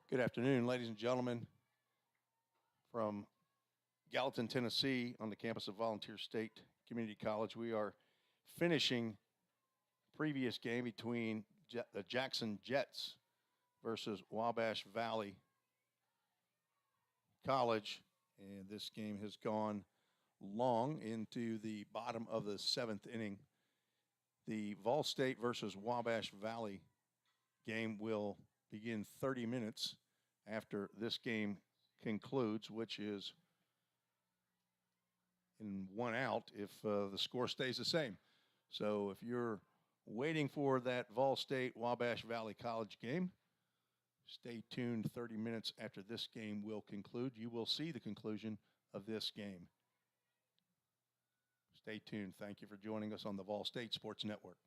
Good afternoon, ladies and gentlemen, from Gallatin, Tennessee, on the campus of Volunteer State Community College. We are finishing previous game between the Jackson Jets versus Wabash Valley College, and this game has gone long into the bottom of the seventh inning. The VolState versus Wabash Valley game will begin 30 minutes after this game concludes, which is in one out if the score stays the same. So if you're waiting for that VolState Wabash Valley College game, stay tuned. 30 minutes after this game will conclude, you will see the conclusion of this game. Stay tuned. Thank you for joining us on the VolState Sports Network.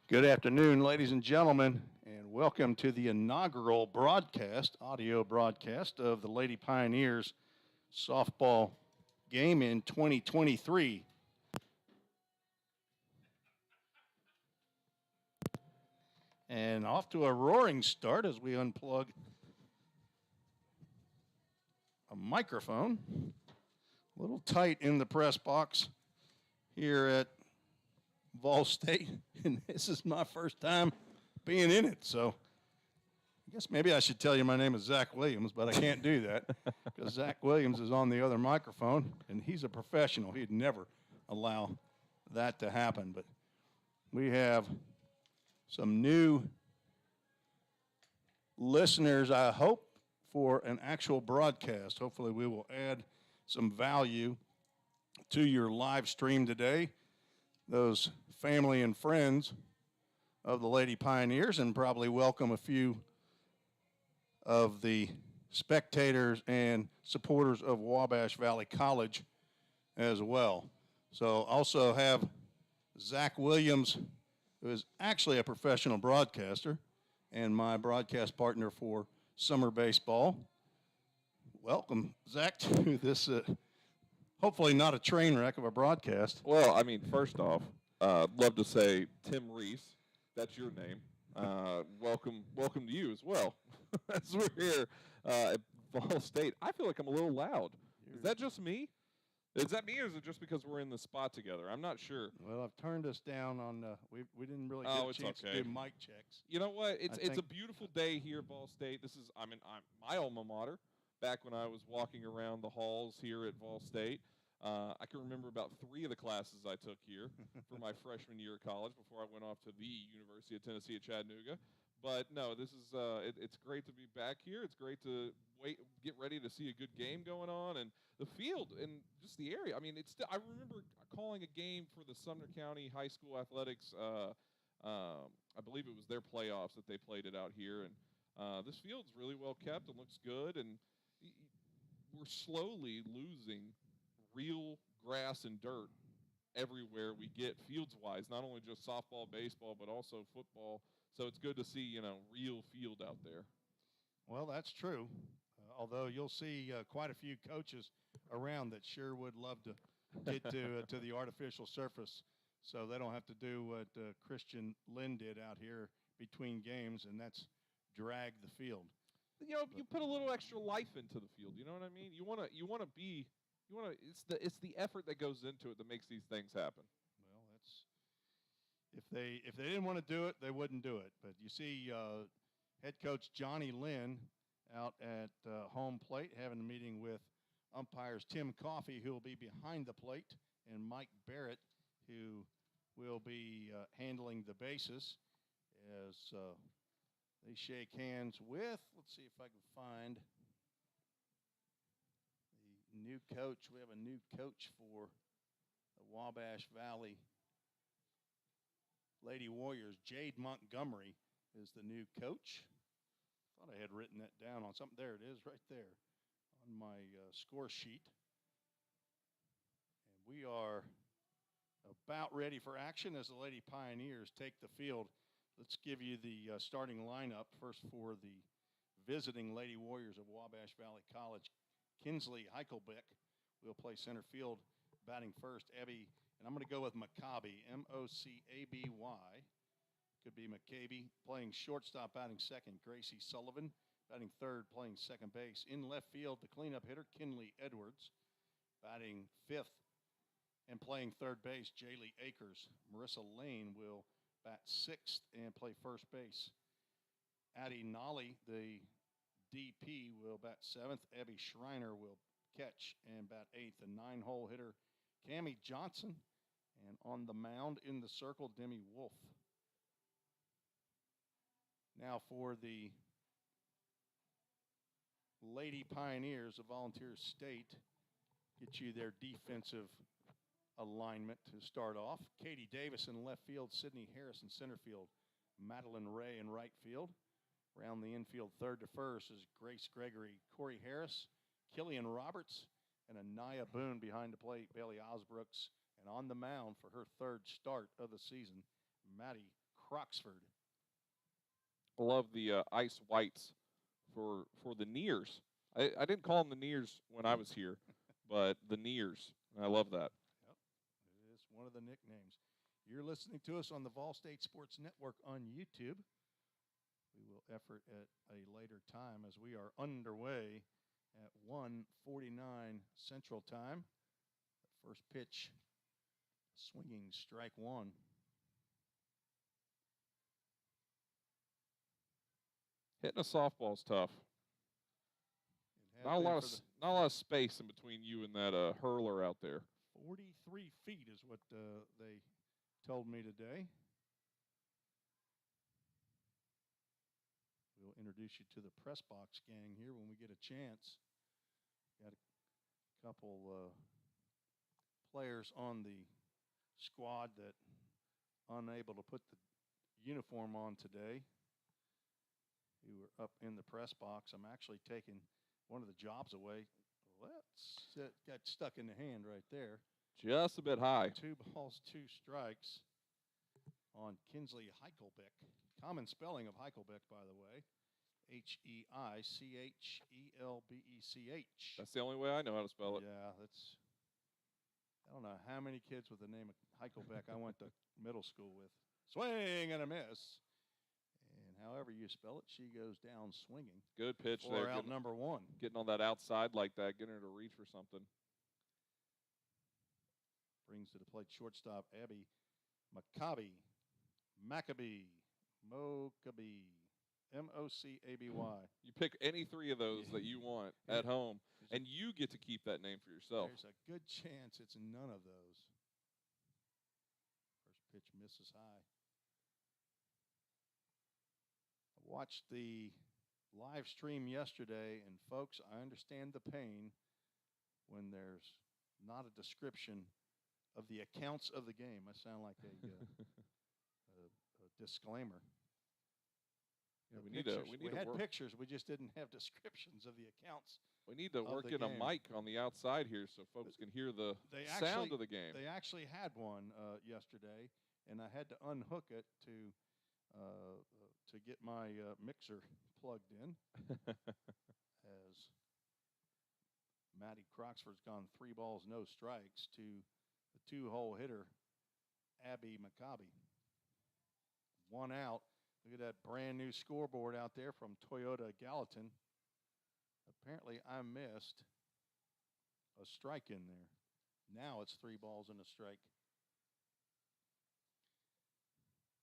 Good afternoon, ladies and gentlemen, and welcome to the inaugural broadcast, audio broadcast of the Lady Pioneers softball game in 2023. And off to a roaring start as we unplug a microphone. A little tight in the press box here at VolState, and this is my first time being in it, so I guess maybe I should tell you my name is Zach Williams, but I can't do that because Zach Williams is on the other microphone, and he's a professional. He'd never allow that to happen, but we have some new listeners, I hope, for an actual broadcast. Hopefully we will add some value to your live stream today. Those family and friends of the Lady Pioneers, and probably welcome a few of the spectators and supporters of Wabash Valley College as well. So also have Zach Williams, who is actually a professional broadcaster and my broadcast partner for summer baseball. Welcome, Zach, to this hopefully not a train wreck of a broadcast. Well, I mean, first off, love to say Tim Reese. That's your name. Welcome to you as well. As we're here at Ball State, I feel like I'm a little loud. Is that just me? Is that me, or is it just because we're in the spot together? I'm not sure. Well, I've turned us down on. We didn't really get a chance to do mic checks. You know what? It's a beautiful day here at Ball State. I'm my alma mater. Back when I was walking around the halls here at Ball State, I can remember about 3 of the classes I took here for my freshman year of college before I went off to the University of Tennessee at Chattanooga. But no, this is it's great to be back here. It's great to get ready to see a good game going on, and the field and just the area. I mean, I remember calling a game for the Sumner County High School Athletics. I believe it was their playoffs that they played it out here, and this field's really well kept and looks good. And we're slowly losing real grass and dirt everywhere we get fields-wise, not only just softball, baseball, but also football. So it's good to see, real field out there. Well, that's true. Although you'll see quite a few coaches around that sure would love to get to the artificial surface, so they don't have to do what Christian Lynn did out here between games, and that's drag the field. You put a little extra life into the field. You know what I mean? It's the effort that goes into it that makes these things happen. Well, that's if they didn't want to do it, they wouldn't do it. But you see, head coach Johnny Lynn out at home plate having a meeting with umpires Tim Coffey, who will be behind the plate, and Mike Barrett, who will be handling the bases as they shake hands with, let's see if I can find the new coach. We have a new coach for the Wabash Valley Lady Warriors. Jade Montgomery is the new coach. Thought I had written that down on something. There it is right there on my score sheet. And we are about ready for action as the Lady Pioneers take the field. Let's give you the starting lineup first for the visiting Lady Warriors of Wabash Valley College. Kinsley Heichelbeck will play center field, batting first. Abby, and I'm going to go with Maccabi, M-O-C-A-B-Y. Could be McCabe, playing shortstop, batting second. Gracie Sullivan, batting third, playing second base. In left field, the cleanup hitter, Kinley Edwards, batting fifth and playing third base. Jaylee Akers. Marissa Lane will bat sixth and play first base. Addie Nolly, the DP, will bat seventh. Abby Schreiner will catch and bat eighth. A 9-hole hitter, Cammie Johnson. And on the mound in the circle, Demi Wolf. Now for the Lady Pioneers of Volunteer State, get you their defensive alignment to start off. Katie Davis in left field, Sydney Harris in center field, Madeline Ray in right field. Around the infield, third to first is Grace Gregory, Corey Harris, Killian Roberts, and Anaya Boone behind the plate, Bailey Osbrooks. And on the mound for her third start of the season, Maddie Croxford. I love the ice whites for the Nears. I didn't call them the Nears when I was here, but the Nears. And I love that. Yep, it is one of the nicknames. You're listening to us on the VolState Sports Network on YouTube. We will effort at a later time as we are underway at 1:49 Central Time. First pitch, swinging strike one. Hitting a softball's tough. Not a lot of space in between you and that hurler out there. 43 feet is what they told me today. We'll introduce you to the press box gang here when we get a chance. Got a couple players on the squad that unable to put the uniform on today, who were up in the press box. I'm actually taking one of the jobs away. Got stuck in the hand right there. Just a bit high. 2 balls, 2 strikes on Kinsley Heichelbeck. Common spelling of Heichelbeck, by the way. Heichebech. That's the only way I know how to spell it. Yeah, I don't know how many kids with the name of Heichelbeck I went to middle school with. Swing and a miss. And however you spell it, she goes down swinging. Good pitch for there. Out number 1. Getting on that outside like that, getting her to reach for something. Brings to the plate shortstop Abby Mocaby. Mocaby. You pick any 3 of those that you want at home, and you get to keep that name for yourself. There's a good chance it's none of those. First pitch misses high. I watched the live stream yesterday, and folks, I understand the pain when there's not a description of the accounts of the game. I sound like a disclaimer. Yeah, we had pictures. We just didn't have descriptions of the accounts. We need to work in a mic on the outside here so folks can hear the sound of the game. They actually had one yesterday, and I had to unhook it to get my mixer plugged in. As Maddie Croxford's gone 3 balls, no strikes to the 2-hole hitter, Abby Mocaby. 1 out. Look at that brand new scoreboard out there from Toyota Gallatin. Apparently, I missed a strike in there. Now it's 3 balls and a strike.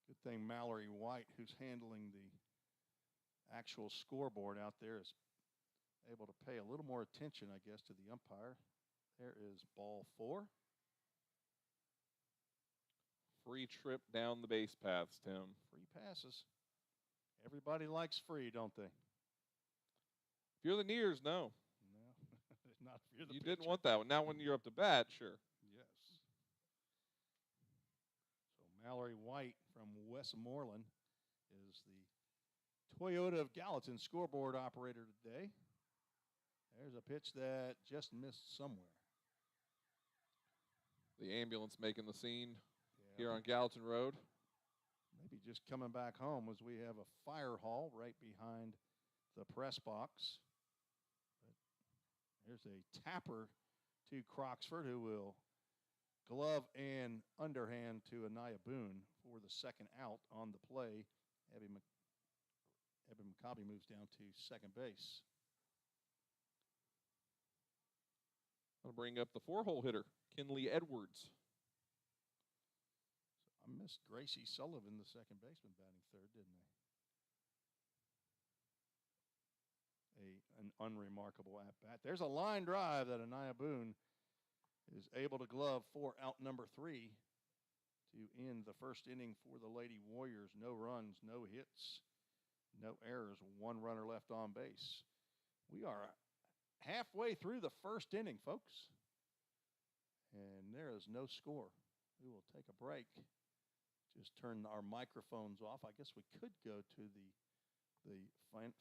Good thing Mallory White, who's handling the actual scoreboard out there, is able to pay a little more attention, I guess, to the umpire. There is ball 4. Free trip down the base paths, Tim. Free passes. Everybody likes free, don't they? If you're the Nears, no. No, not if you're the You pitcher. didn't want that one. Now when you're up to bat, sure. Yes. So Mallory White from Westmoreland is the Toyota of Gallatin scoreboard operator today. There's a pitch that just missed somewhere. The ambulance making the scene here on Gallatin Road. Maybe just coming back home as we have a fire hall right behind the press box. But there's a tapper to Croxford, who will glove and underhand to Anaya Boone for the 2nd out on the play. Abby Mocaby moves down to second base. I'll bring up the 4-hole hitter, Kinley Edwards. I missed Gracie Sullivan, the second baseman, batting 3rd, didn't I? An unremarkable at-bat. There's a line drive that Anaya Boone is able to glove for out number 3 to end the first inning for the Lady Warriors. No runs, no hits, no errors, 1 runner left on base. We are halfway through the first inning, folks, and there is no score. We will take a break. Just turn our microphones off. I guess we could go to the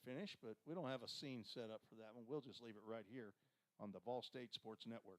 finish, but we don't have a scene set up for that one. We'll just leave it right here on the VolState Sports Network.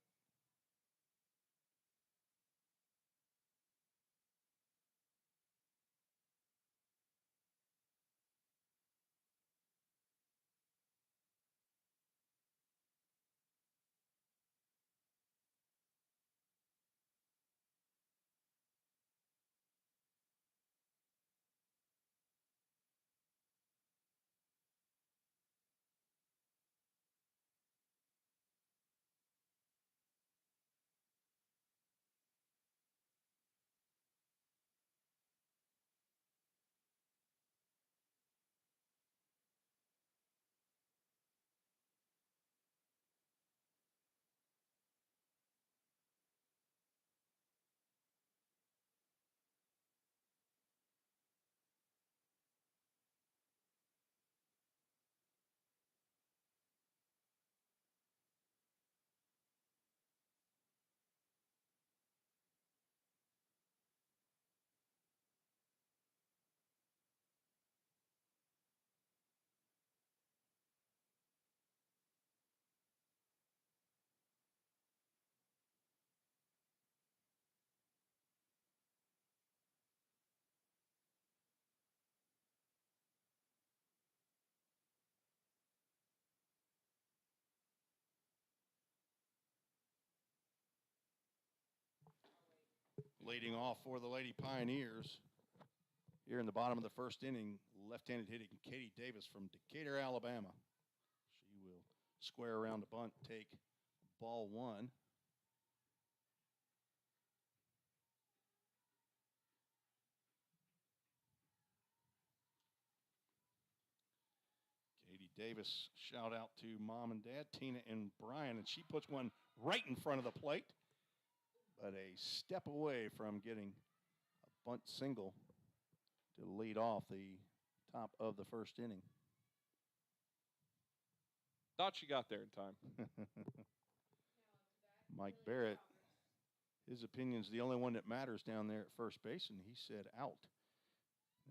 Leading off for the Lady Pioneers here in the bottom of the first inning, left-handed hitting Katie Davis from Decatur, Alabama. She will square around the bunt, take ball one. Katie Davis, shout out to mom and dad, Tina and Brian, and she puts one right in front of the plate, but a step away from getting a bunt single to lead off the top of the first inning. Thought she got there in time. Mike Barrett, his opinion's the only one that matters down there at first base, and he said out.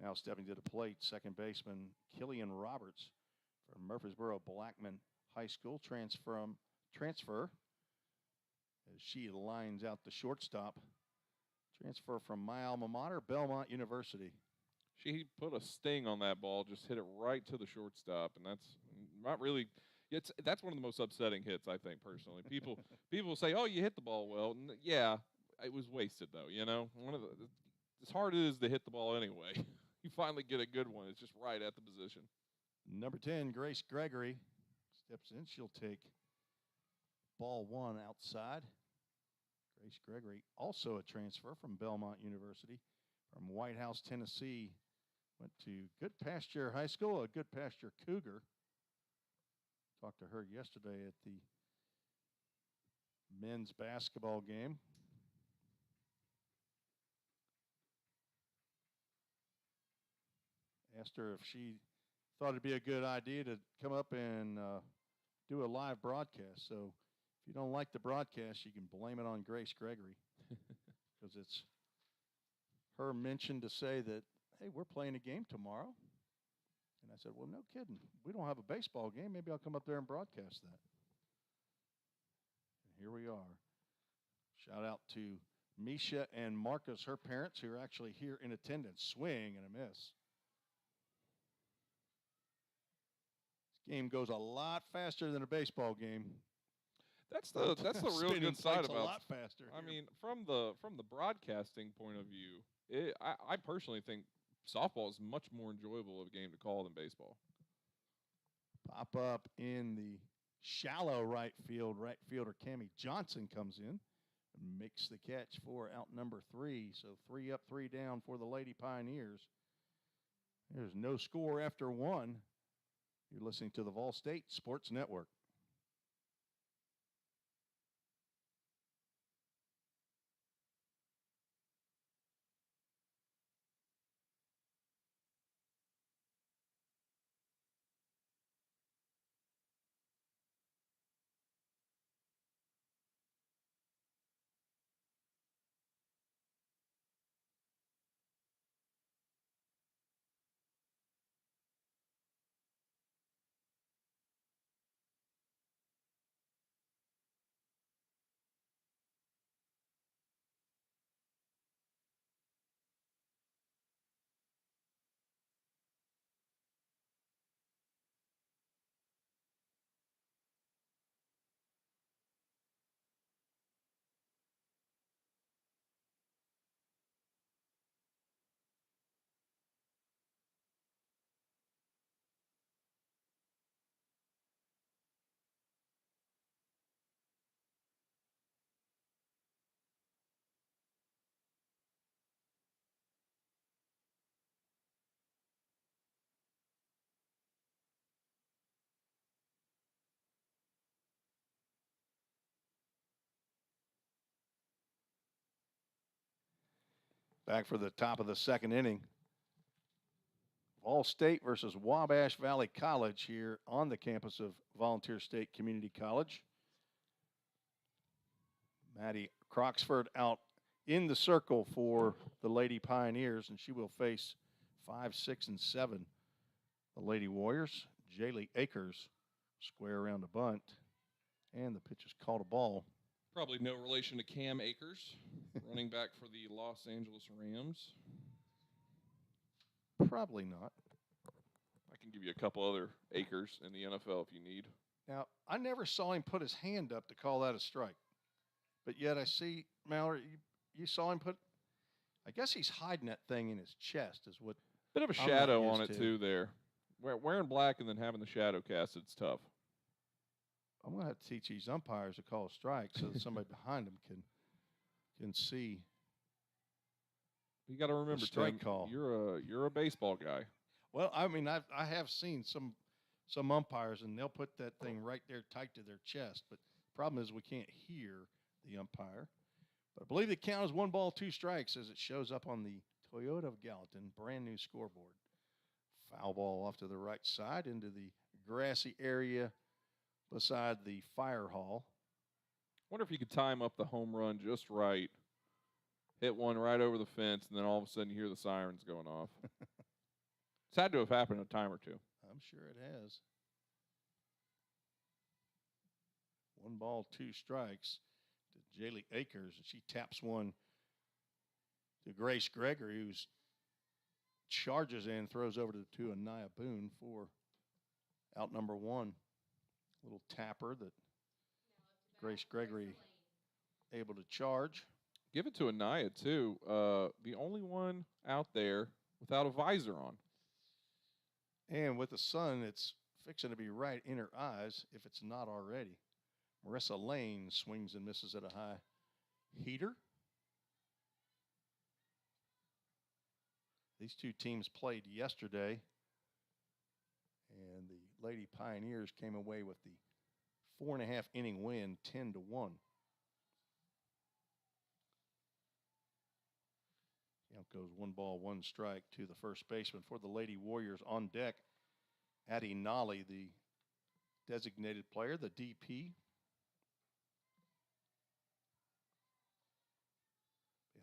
Now stepping to the plate, second baseman Killian Roberts from Murfreesboro Blackman High School, transfer as she lines out the shortstop. Transfer from my alma mater, Belmont University. She put a sting on that ball, just hit it right to the shortstop, and that's not really. That's one of the most upsetting hits, I think, personally. People say, "Oh, you hit the ball well." And yeah, it was wasted though. You know, as hard it is to hit the ball anyway, you finally get a good one. It's just right at the position. Number 10, Grace Gregory steps in. She'll take ball one outside. Grace Gregory, also a transfer from Belmont University, from White House, Tennessee. Went to Good Pasture High School, a Good Pasture Cougar. Talked to her yesterday at the men's basketball game. Asked her if she thought it'd be a good idea to come up and do a live broadcast. So if you don't like the broadcast, you can blame it on Grace Gregory, because it's her mention to say that, hey, we're playing a game tomorrow. And I said, well, no kidding. We don't have a baseball game. Maybe I'll come up there and broadcast that. And here we are. Shout out to Misha and Marcus, her parents, who are actually here in attendance. Swing and a miss. This game goes a lot faster than a baseball game. That's the real good side about. A lot faster. I mean, from the broadcasting point of view, I personally think softball is much more enjoyable of a game to call than baseball. Pop up in the shallow right field. Right fielder Cammie Johnson comes in and makes the catch for out number 3. So 3 up, 3 down for the Lady Pioneers. There's no score after 1. You're listening to the VolState Sports Network. Back for the top of the second inning. VolState versus Wabash Valley College here on the campus of Volunteer State Community College. Maddie Croxford out in the circle for the Lady Pioneers, and she will face 5, 6, and 7. The Lady Warriors. Jaylee Akers square around the bunt, and the pitch is called a ball. Probably no relation to Cam Akers, running back for the Los Angeles Rams. Probably not. I can give you a couple other Akers in the NFL if you need. Now, I never saw him put his hand up to call that a strike. But yet I see, Mallory, you saw him put I guess he's hiding that thing in his chest is what Bit of a I'm not shadow on used it to. too there. Wearing black and then having the shadow cast, it's tough. I'm going to have to teach these umpires to call a strike so that somebody behind them can see. You got to remember, strike Tim, call. you're a baseball guy. Well, I mean, I have seen some umpires, and they'll put that thing right there tight to their chest. But the problem is we can't hear the umpire. But I believe the count is 1 ball, 2 strikes as it shows up on the Toyota of Gallatin brand new scoreboard. Foul ball off to the right side into the grassy area beside the fire hall. Wonder if you could time up the home run just right, hit one right over the fence, and then all of a sudden you hear the sirens going off. It's had to have happened a time or two. I'm sure it has. 1 ball, 2 strikes to Jaylee Akers, and she taps one to Grace Gregory, who's charges in, throws over to Anaya Boone for out number 1. Little tapper that Grace Gregory able to charge. Give it to Anaya, too. The only one out there without a visor on. And with the sun, it's fixing to be right in her eyes if it's not already. Marissa Lane swings and misses at a high heater. These two teams played yesterday, and the Lady Pioneers came away with the 4.5 inning win, 10-1. Out goes 1 ball, 1 strike to the first baseman for the Lady Warriors. On deck, Addie Nolly, the designated player, the DP.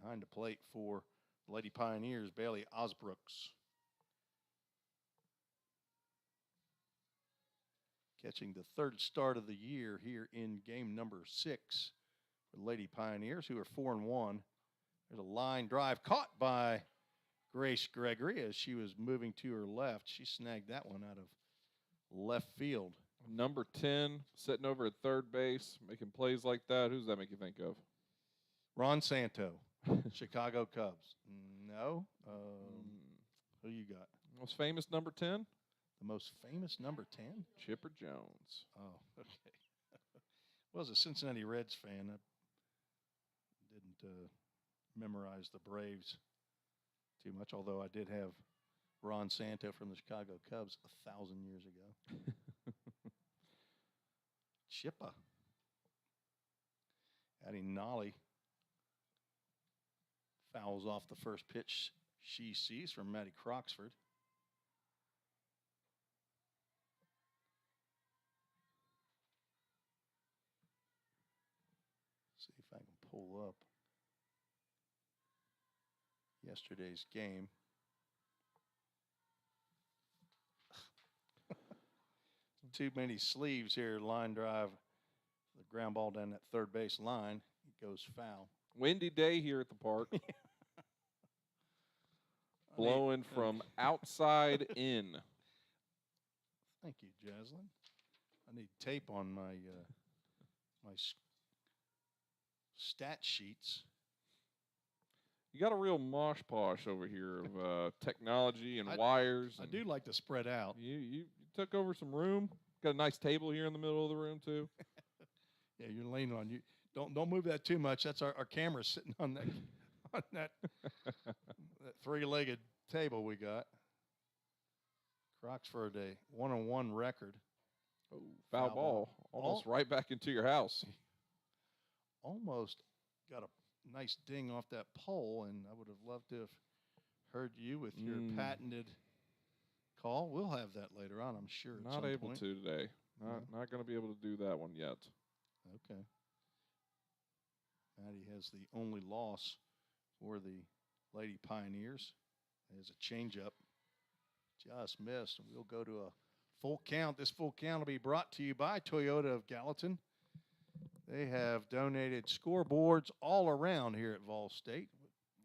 Behind the plate for the Lady Pioneers, Bailey Osbrooks. Catching the 3rd start of the year here in game number 6 for the Lady Pioneers, who are 4-1. There's a line drive caught by Grace Gregory as she was moving to her left. She snagged that one out of left field. Number 10, sitting over at third base, making plays like that. Who does that make you think of? Ron Santo, Chicago Cubs. No. Who you got? Most famous number 10? The most famous number 10? Chipper Jones. Oh, okay. Well, as a Cincinnati Reds fan, I didn't memorize the Braves too much, although I did have Ron Santo from the Chicago Cubs 1,000 years ago. Chippa. Addie Nolly fouls off the first pitch she sees from Maddie Croxford. See if I can pull up yesterday's game. Too many sleeves here. Line drive, the ground ball down that third base line. It goes foul. Windy day here at the park. Blowing from outside in. Thank you, Jaslyn. I need tape on my my stat sheets. You got a real mosh posh over here of technology and wires. I do like to spread out. You took over some room. Got a nice table here in the middle of the room too. Yeah, you're leaning on you. Don't move that too much. That's our camera sitting on that that 3-legged table we got. Croxford a 1-on-1 record. Oh, foul ball. Almost right back into your house. Almost got a nice ding off that pole, and I would have loved to have heard you with your patented call. We'll have that later on, I'm sure. Not able to today. Not going to be able to do that one yet. Okay. Maddie has the only loss for the Lady Pioneers. There's a changeup. Just missed, and we'll go to a full count. This full count will be brought to you by Toyota of Gallatin. They have donated scoreboards all around here at VolState.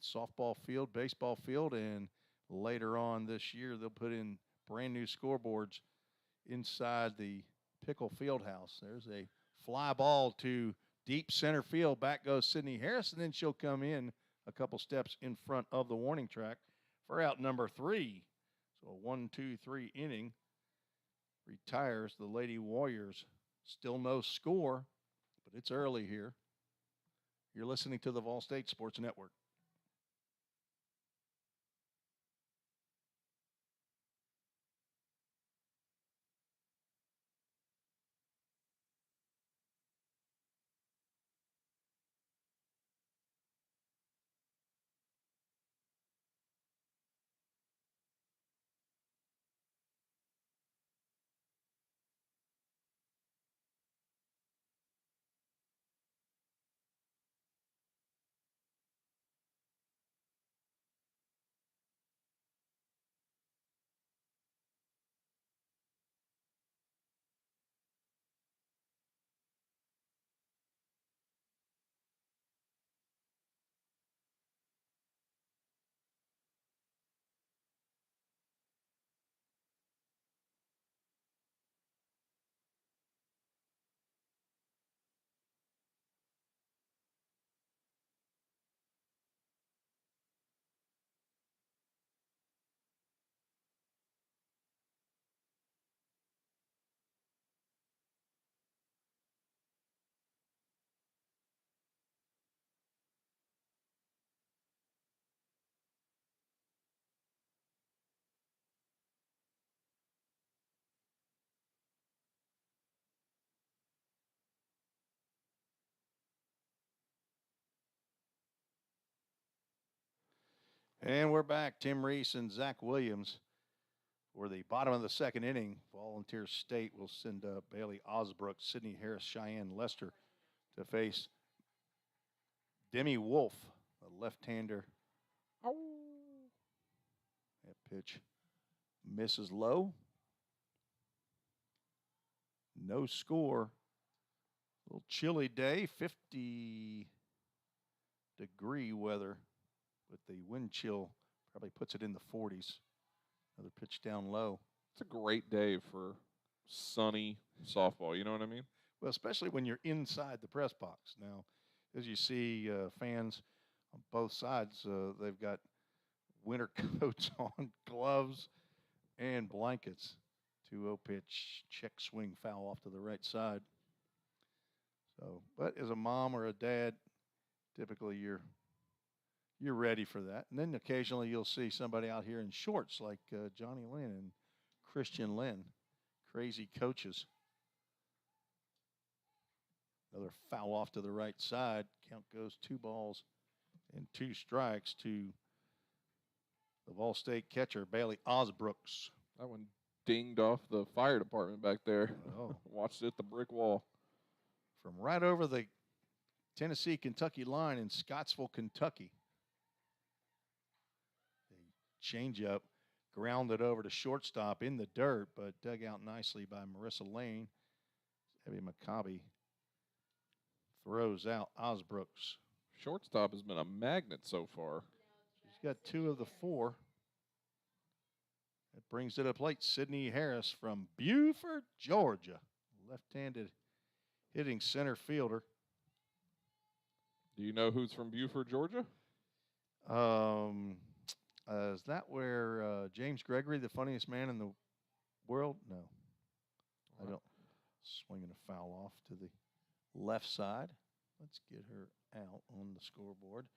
Softball field, baseball field, and later on this year they'll put in brand new scoreboards inside the Pickle Fieldhouse. There's a fly ball to deep center field. Back goes Sydney Harris, and then she'll come in a couple steps in front of the warning track for out number 3. So a 1-2-3 inning retires the Lady Warriors. Still no score, but it's early here. You're listening to the VolState Sports Network. And we're back. Tim Reese and Zach Williams for the bottom of the second inning. Volunteer State will send Bailey Osbrook, Sydney Harris, Cheyenne Lester to face Demi Wolf, a left-hander. Ow. That pitch misses low. No score. A little chilly day, 50-degree weather, but the wind chill probably puts it in the 40s. Another pitch down low. It's a great day for sunny softball. You know what I mean? Well, especially when you're inside the press box. Now, as you see, fans on both sides, they've got winter coats on, gloves, and blankets. 2-0 pitch, check swing, foul off to the right side. So, but as a mom or a dad, typically you're ready for that. And then occasionally you'll see somebody out here in shorts like Johnny Lynn and Christian Lynn, crazy coaches. Another foul off to the right side. Count goes 2 balls and 2 strikes to the VolState catcher, Bailey Osbrooks. That one dinged off the fire department back there. Oh. Watched it at the brick wall. From right over the Tennessee-Kentucky line in Scottsville, Kentucky. A changeup grounded over to shortstop in the dirt, but dug out nicely by Marissa Lane. Abby McCabe throws out Osbrooks. Shortstop has been a magnet so far. She's got 2 of the 4. That brings it to plate. Sydney Harris from Beaufort, Georgia. Left-handed hitting center fielder. Do you know who's from Beaufort, Georgia? Is that where James Gregory, the funniest man in the world? No. I don't. Swinging a foul off to the left side. Let's get her out on the scoreboard.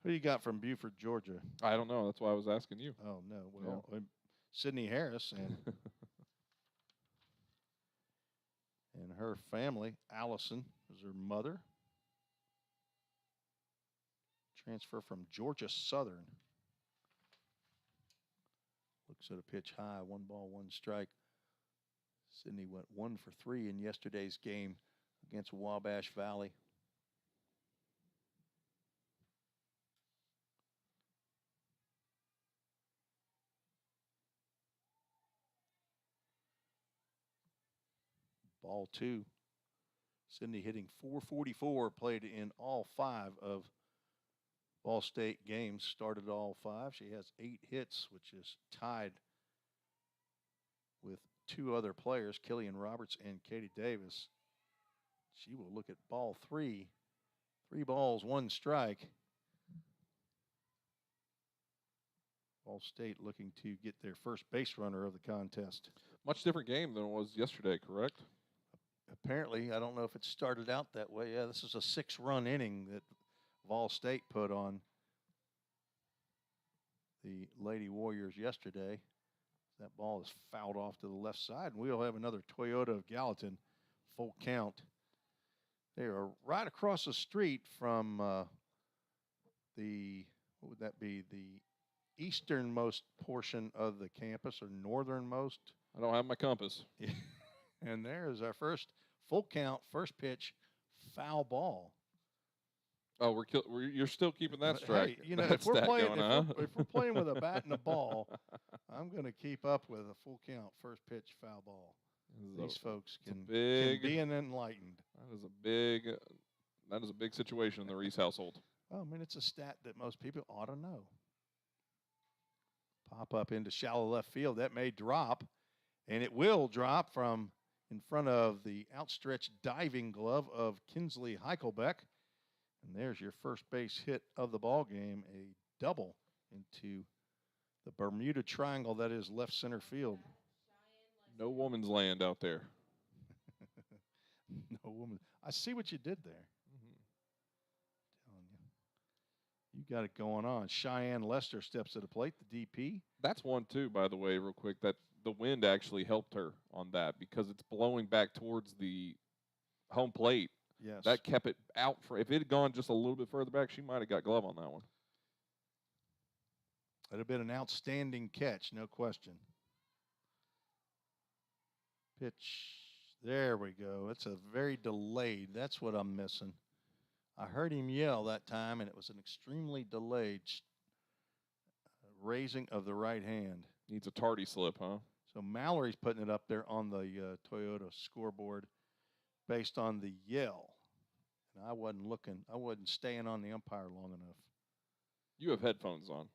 Who you got from Beaufort, Georgia? I don't know. That's why I was asking you. Oh, no. Well, Sydney Harris and and her family. Allison is her mother. Transfer from Georgia Southern. Looks at a pitch high, 1 ball, 1 strike. Sydney went 1 for 3 in yesterday's game against Wabash Valley. Ball 2. Sydney hitting .444, played in all 5 of VolState games, started all 5. She has 8 hits, which is tied with 2 other players, Killian Roberts and Katie Davis. She will look at ball 3. 3 balls, 1 strike. Ball State looking to get their first base runner of the contest. Much different game than it was yesterday, correct? Apparently, I don't know if it started out that way. Yeah, this is a 6-run inning that Vol State put on the Lady Warriors yesterday. That ball is fouled off to the left side, and we'll have another Toyota of Gallatin, full count. They are right across the street from what would that be, the easternmost portion of the campus, or northernmost. I don't have my compass. And there is our first full count, first pitch, foul ball. Oh, you're still keeping that strike. Hey, if we're playing with a bat and a ball, I'm going to keep up with a full count, first pitch, foul ball. These folks can be enlightened. That is a big situation in the Reese household. Oh, I mean, it's a stat that most people ought to know. Pop up into shallow left field. That may drop, and it will drop from in front of the outstretched diving glove of Kinsley Heichelbeck. And there's your first base hit of the ball game, a double into the Bermuda Triangle that is left center field. No woman's land out there. No woman. I see what you did there. Telling you. You got it going on. Cheyenne Lester steps to the plate, the DP. That's one, too, by the way, real quick, that the wind actually helped her on that because it's blowing back towards the home plate. Yes. That kept it out. If it had gone just a little bit further back, she might have got glove on that one. That would have been an outstanding catch, no question. Pitch. There we go. It's a very delayed. That's what I'm missing. I heard him yell that time, and it was an extremely delayed raising of the right hand. Needs a tardy slip, huh? So Mallory's putting it up there on the Toyota scoreboard based on the yell. And I wasn't staying on the umpire long enough. You have headphones on.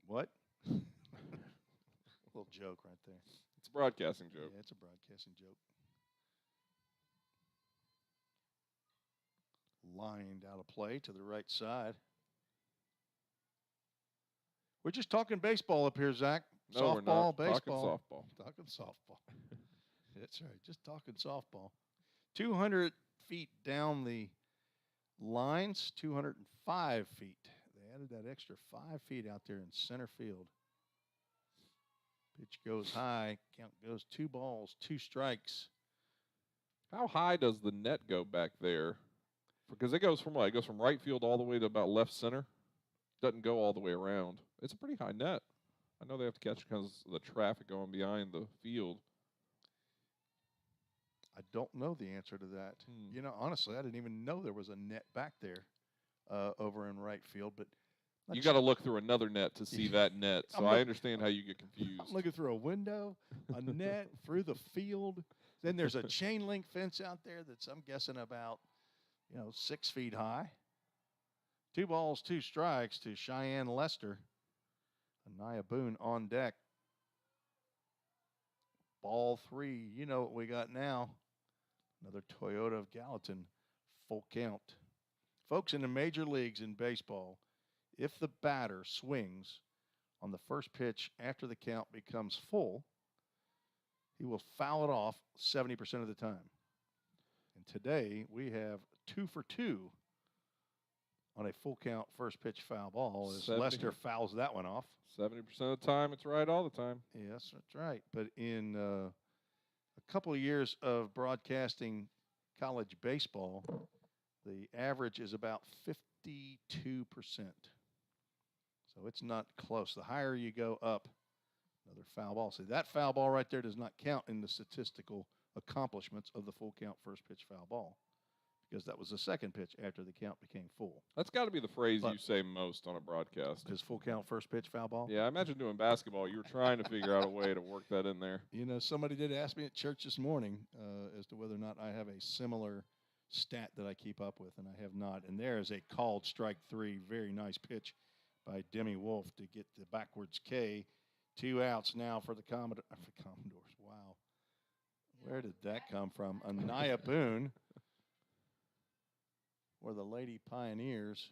What? Little joke right there. It's a broadcasting joke. Yeah, it's a broadcasting joke. Lined out of play to the right side. We're just talking baseball up here, Zach. No, softball, we're not. baseball. Talking softball. That's right. Just talking softball. 200 feet down the lines, 205 feet. They added that extra 5 feet out there in center field. Pitch goes high. Count goes 2 balls, 2 strikes. How high does the net go back there? Because it goes from what? It goes from right field all the way to about left center. Doesn't go all the way around. It's a pretty high net. I know they have to catch because of the traffic going behind the field. I don't know the answer to that. Honestly, I didn't even know there was a net back there over in right field. But you got to look through another net to see that net. So I understand how you get confused. I'm looking through a window, a net, through the field. Then there's a chain link fence out there that's, I'm guessing, about 6 feet high. 2 balls, 2 strikes to Cheyenne Lester. Anaya Boone on deck. Ball 3. You know what we got now. Another Toyota of Gallatin. Full count. Folks, in the major leagues in baseball, if the batter swings on the first pitch after the count becomes full, he will foul it off 70% of the time. And today we have 2 for 2 on a full count first pitch foul ball as Lester fouls that one off. 70% of the time, it's right all the time. Yes, that's right. But in a couple of years of broadcasting college baseball, the average is about 52%. So it's not close. The higher you go up, another foul ball. See, that foul ball right there does not count in the statistical accomplishments of the full count first pitch foul ball, because that was the second pitch after the count became full. That's got to be the phrase you say most on a broadcast. Is full count first pitch foul ball? Yeah, I imagine doing basketball. You were trying to figure out a way to work that in there. Somebody did ask me at church this morning as to whether or not I have a similar stat that I keep up with, and I have not. And there is a called strike 3. Very nice pitch by Demi Wolf to get the backwards K. 2 outs now for the Commodores. Wow. Where did that come from? Anaya Boone, or the Lady Pioneers,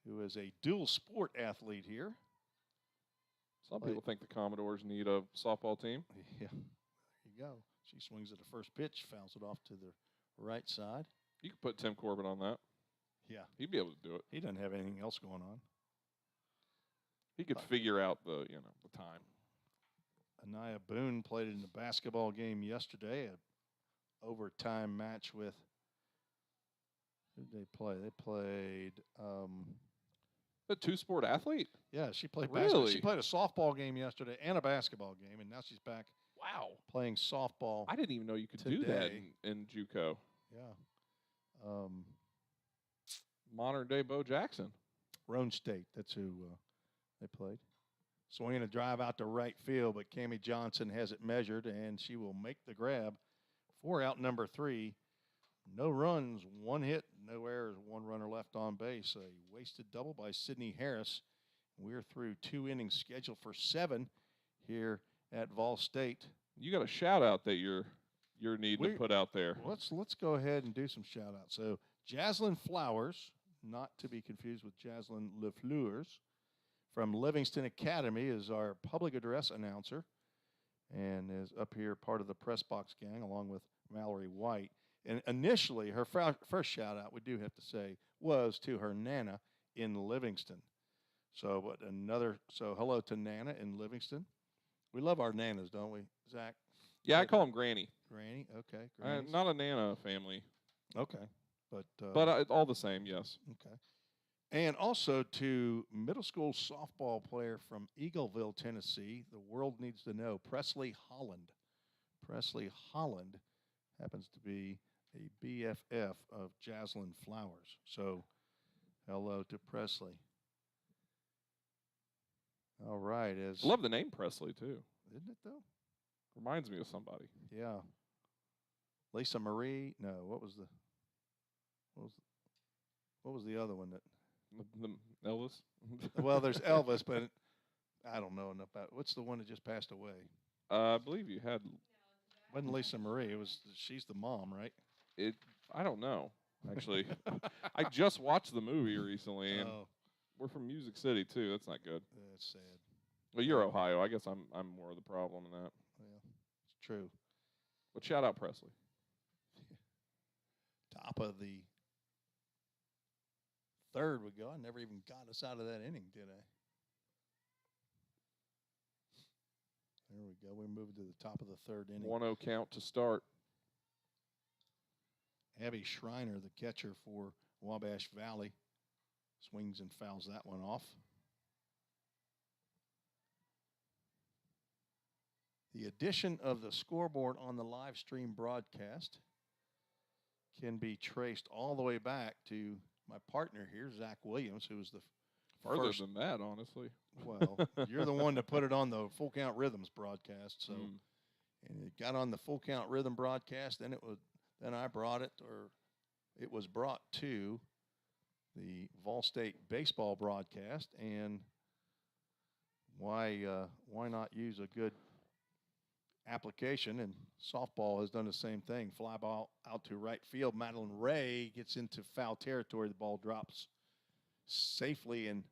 who is a dual sport athlete here. Some people think the Commodores need a softball team. Yeah, there you go. She swings at the first pitch, fouls it off to the right side. You could put Tim Corbett on that. Yeah. He'd be able to do it. He doesn't have anything else going on. He could figure out the time. Anaya Boone played in the basketball game yesterday, an overtime match with, who did they play? They played, A two-sport athlete? yeah, she played basketball. Really? She played a softball game yesterday and a basketball game, and now she's back Wow. playing softball. I didn't even know you could do that today. in JUCO. Yeah. Modern day Bo Jackson. Roan State, that's who they played. Swinging a drive out to right field, but Cammie Johnson has it measured, and she will make the grab. 4 out, number 3. No runs, 1 hit, no errors, 1 runner left on base. A wasted double by Sydney Harris. We're through 2 innings scheduled for 7 here at VolState. You got a shout out that you're needing to put out there. Let's go ahead and do some shout outs. So Jaslyn Flowers, not to be confused with Jaslyn LeFleurs, from Livingston Academy, is our public address announcer and is up here part of the press box gang along with Mallory White. And initially, her first shout out, we do have to say, was to her Nana in Livingston. So hello to Nana in Livingston. We love our Nanas, don't we, Zach? Yeah, I call him Granny. Granny, okay. Grannies. Not a Nana family. Okay. But all the same, yes. Okay. And also to middle school softball player from Eagleville, Tennessee. The world needs to know, Presley Holland. Presley Holland happens to be a BFF of Jaslyn Flowers. So hello to Presley. All right. Love the name Presley, too. Isn't it, though? Reminds me of somebody. Yeah. Lisa Marie. No, what was the other one that? The Elvis? Well, there's Elvis, but I don't know enough about. What's the one that just passed away? I believe you had. Wasn't Lisa Marie? She's the mom, right? I don't know. Actually, I just watched the movie recently, and we're from Music City too. That's not good. That's sad. Well, you're Ohio. I guess I'm more of the problem in that. Yeah, it's true. But shout out Presley. Top of the 3rd we go. I never even got us out of that inning, did I? There we go. We're moving to the top of the 3rd inning. 1-0 count to start. Abby Schreiner, the catcher for Wabash Valley, swings and fouls that one off. The addition of the scoreboard on the live stream broadcast can be traced all the way back to my partner here, Zach Williams, who was the Farther first. than that, honestly. Well, you're the one that put it on the Full Count Rhythms broadcast. So, and it got on the Full Count Rhythm broadcast. Then I brought it, or it was brought to the VolState baseball broadcast. And why not use a good application? And softball has done the same thing. Fly ball out to right field. Madeline Ray gets into foul territory. The ball drops safely and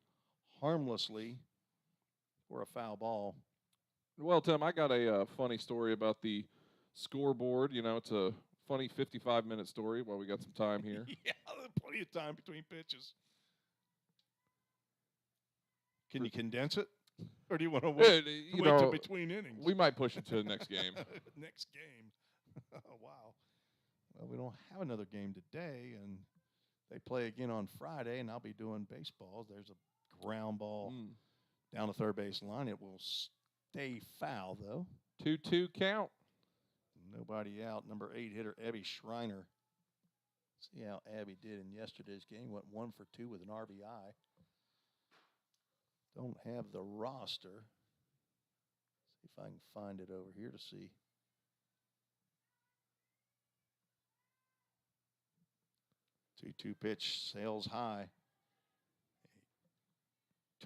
harmlessly for a foul ball. Well, Tim, I got a funny story about the scoreboard. It's a funny 55-minute story while we got some time here. Yeah, plenty of time between pitches. Can you condense it? Or do you want to wait till between innings? We might push it to the next game. Next game. Oh, wow. Well, we don't have another game today, and they play again on Friday, and I'll be doing baseball. There's a ground ball down the third base line. It will stay foul, though. 2-2 count. Nobody out. Number 8 hitter, Abby Schreiner. See how Abby did in yesterday's game. Went 1 for 2 with an RBI. Don't have the roster. See if I can find it over here to see. Two pitch, sails high.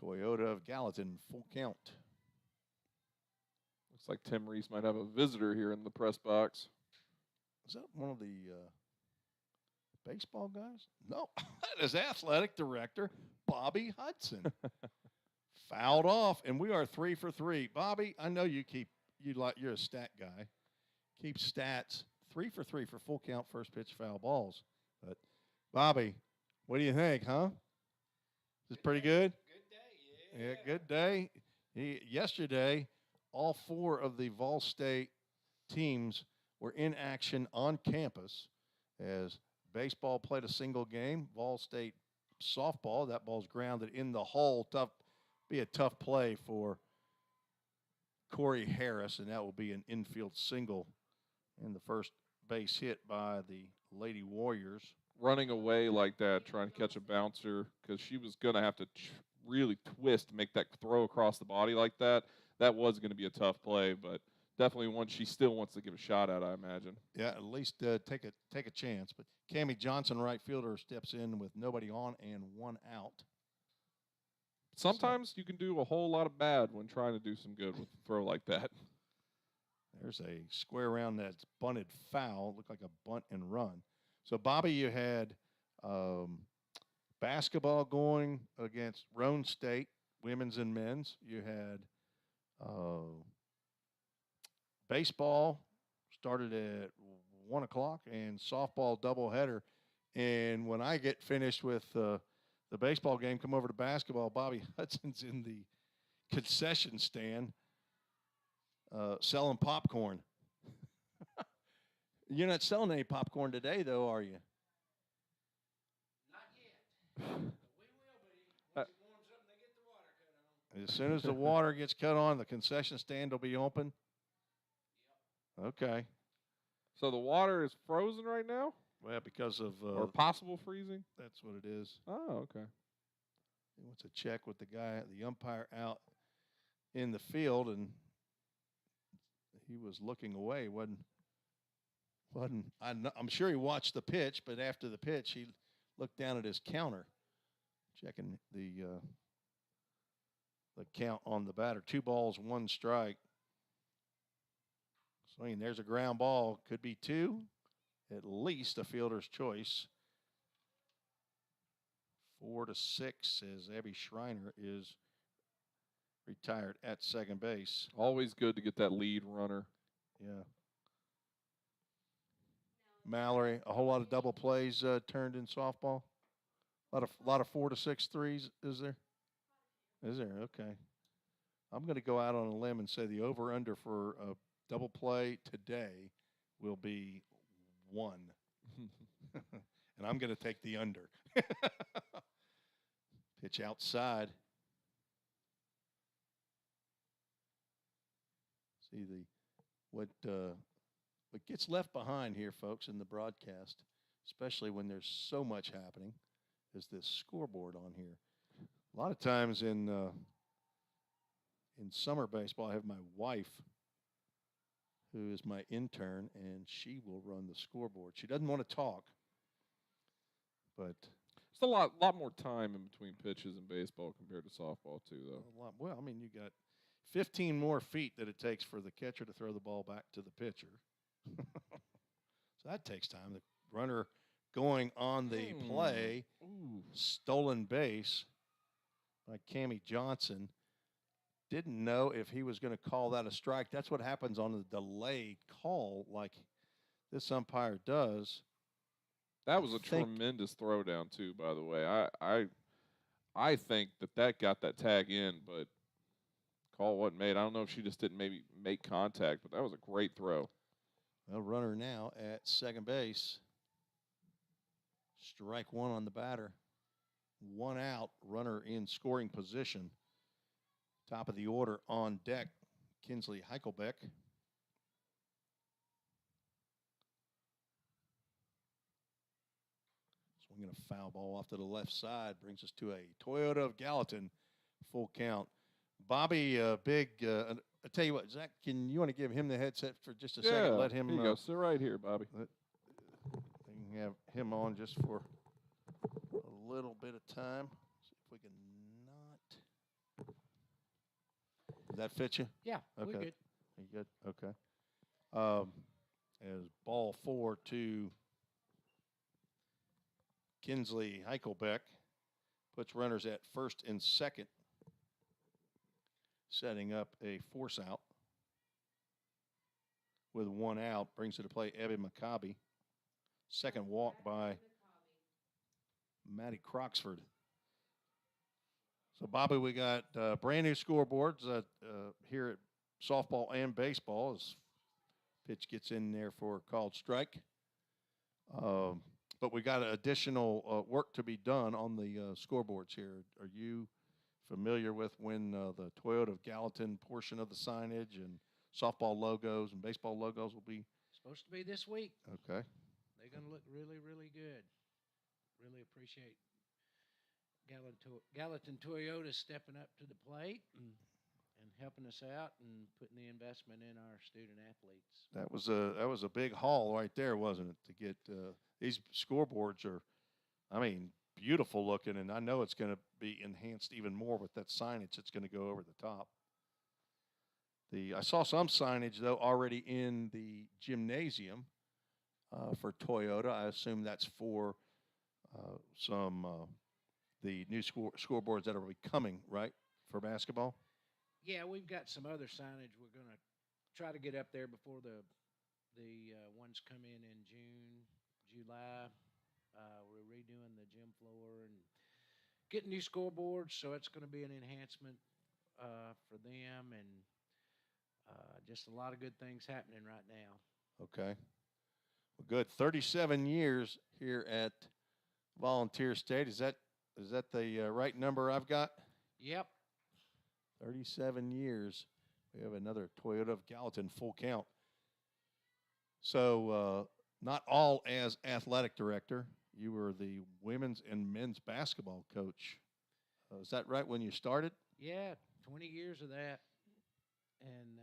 Toyota of Gallatin, full count. Looks like Tim Reese might have a visitor here in the press box. Is that one of the baseball guys? No, that is athletic director Bobby Hudson. Fouled off, and we are 3 for 3. Bobby, I know you're a stat guy. Keep stats. 3 for 3 for full count first pitch foul balls. But Bobby, what do you think, huh? Is this pretty good? Good day, Yeah, good day. Yesterday, all 4 of the VolState teams were in action on campus as baseball played a single game. VolState softball, that ball's grounded in the hole. Be a tough play for Corey Harris, and that will be an infield single and the first base hit by the Lady Warriors. Running away like that, trying to catch a bouncer, because she was going to have to really twist to make that throw across the body like that. That was going to be a tough play, but definitely one she still wants to give a shot at, I imagine. Yeah, at least take a chance. But Cammie Johnson, right fielder, steps in with nobody on and 1 out. Sometimes you can do a whole lot of bad when trying to do some good with a throw like that. There's a square round that's bunted foul. Looked like a bunt and run. So, Bobby, you had basketball going against Roan State, women's and men's. You had baseball started at 1 o'clock and softball doubleheader. And when I get finished with the baseball game, come over to basketball, Bobby Hudson's in the concession stand selling popcorn. You're not selling any popcorn today, though, are you? Not yet. But we will be. Once it warms up and they get the water cut on. As soon as the water gets cut on, the concession stand will be open? Yep. Okay. So the water is frozen right now? Well, because of Or possible freezing? that's what it is. Oh, okay. He wants to check with the umpire out in the field, and he was looking away. I'm sure he watched the pitch, but after the pitch, he looked down at his counter, checking the count on the batter. 2 balls, 1 strike. Swinging. There's a ground ball. Could be 2. At least a fielder's choice. 4-6 as Abby Schreiner is retired at second base. Always good to get that lead runner. Yeah. Mallory, a whole lot of double plays turned in softball. A lot of 4-6 threes, is there? Is there? Okay. I'm going to go out on a limb and say the over-under for a double play today will be 1. And I'm going to take the under. Pitch outside. See what gets left behind here, folks, in the broadcast, especially when there's so much happening, is this scoreboard on here. A lot of times in summer baseball, I have my wife, who is my intern, and she will run the scoreboard. She doesn't want to talk, but It's a lot more time in between pitches in baseball compared to softball too, though. well, I mean, you got 15 more feet that it takes for the catcher to throw the ball back to the pitcher. So that takes time. The runner going on the play, stolen base by Cammie Johnson. Didn't know if he was going to call that a strike. That's what happens on a delayed call like this umpire does. That was a tremendous throwdown too, by the way. I think that got that tag in, but call wasn't made. I don't know if she just didn't maybe make contact, but that was a great throw. A runner now at second base. Strike 1 on the batter. 1 out. Runner in scoring position. Top of the order on deck, Kinsley Heichelbeck. Swinging a foul ball off to the left side brings us to a Toyota of Gallatin full count. Bobby, I tell you what, Zach, you want to give him the headset for just a second? Let him. Here you go. Sit right here, Bobby. We can have him on just for a little bit of time. See if we can not. Does that fit you? Yeah, Okay. we're good. You good? Okay. As ball 4 to Kinsley Heichelbeck puts runners at first and second. setting up a force out with 1 out. Brings it to play Abby Maccabi. Second walk by Maddie Croxford. So, Bobby, we got brand new scoreboards here at softball and baseball as pitch gets in there for a called strike. But we got additional work to be done on the scoreboards here. Are you familiar with when the Toyota of Gallatin portion of the signage and softball logos and baseball logos will be? Supposed to be this week. Okay. They're going to look really, really good. Really appreciate Gallatin Toyota stepping up to the plate and helping us out and putting the investment in our student athletes. That was a big haul right there, wasn't it? To get these scoreboards are, I mean, beautiful looking, and I know it's going to be enhanced even more with that signage that's going to go over the top. I saw some signage though already in the gymnasium for Toyota. I assume that's for some the new scoreboards that are coming, right, for basketball. Yeah, we've got some other signage we're going to try to get up there before the ones come in June, July. We're redoing the gym floor and getting new scoreboards, so it's going to be an enhancement for them, and just a lot of good things happening right now. Okay. Well, good. 37 years here at Volunteer State. Is that the right number I've got? Yep. 37 years. We have another Toyota of Gallatin full count. So not all as athletic director. You were the women's and men's basketball coach. Is that right when you started? Yeah, 20 years of that. And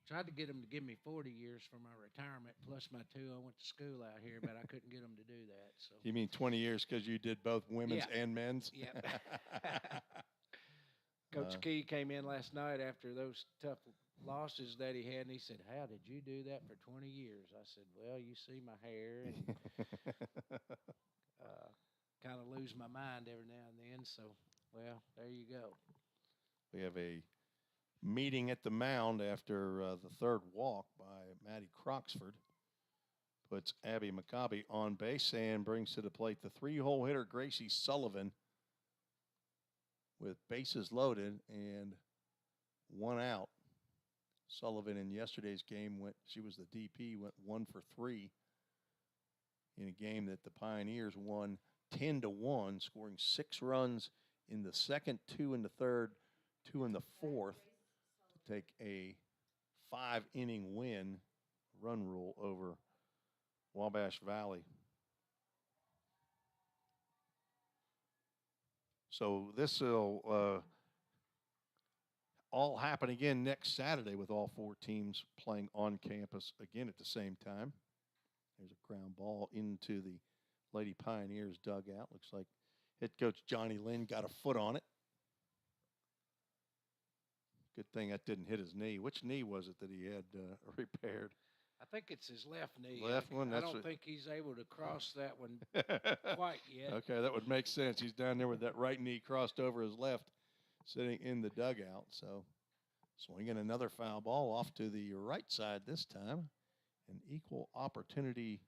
tried to get them to give me 40 years for my retirement, plus my 2. I went to school out here, but I couldn't get them to do that. So. You mean 20 years because you did both women's and men's? Yep. Coach Key came in last night after those tough losses that he had, and he said, "How did you do that for 20 years?" I said, "Well, you see my hair and kind of lose my mind every now and then. So, well, there you go." We have a meeting at the mound after the third walk by Maddie Croxford. Puts Abby Maccabi on base and brings to the plate the 3-hole hitter Gracie Sullivan with bases loaded and 1 out. Sullivan in yesterday's game she was the DP, went 1 for 3 in a game that the Pioneers won 10-1, scoring 6 runs in the second, 2 in the third, 2 in the fourth to take a 5-inning win run rule over Wabash Valley. So this will all happen again next Saturday with all 4 teams playing on campus again at the same time. There's a ground ball into the Lady Pioneers dugout. Looks like head coach Johnny Lynn got a foot on it. Good thing that didn't hit his knee. Which knee was it that he had repaired? I think it's his left knee. Left one? I don't think he's able to cross that one quite yet. Okay, that would make sense. He's down there with that right knee crossed over his left, sitting in the dugout. So swinging another foul ball off to the right side this time. An equal opportunity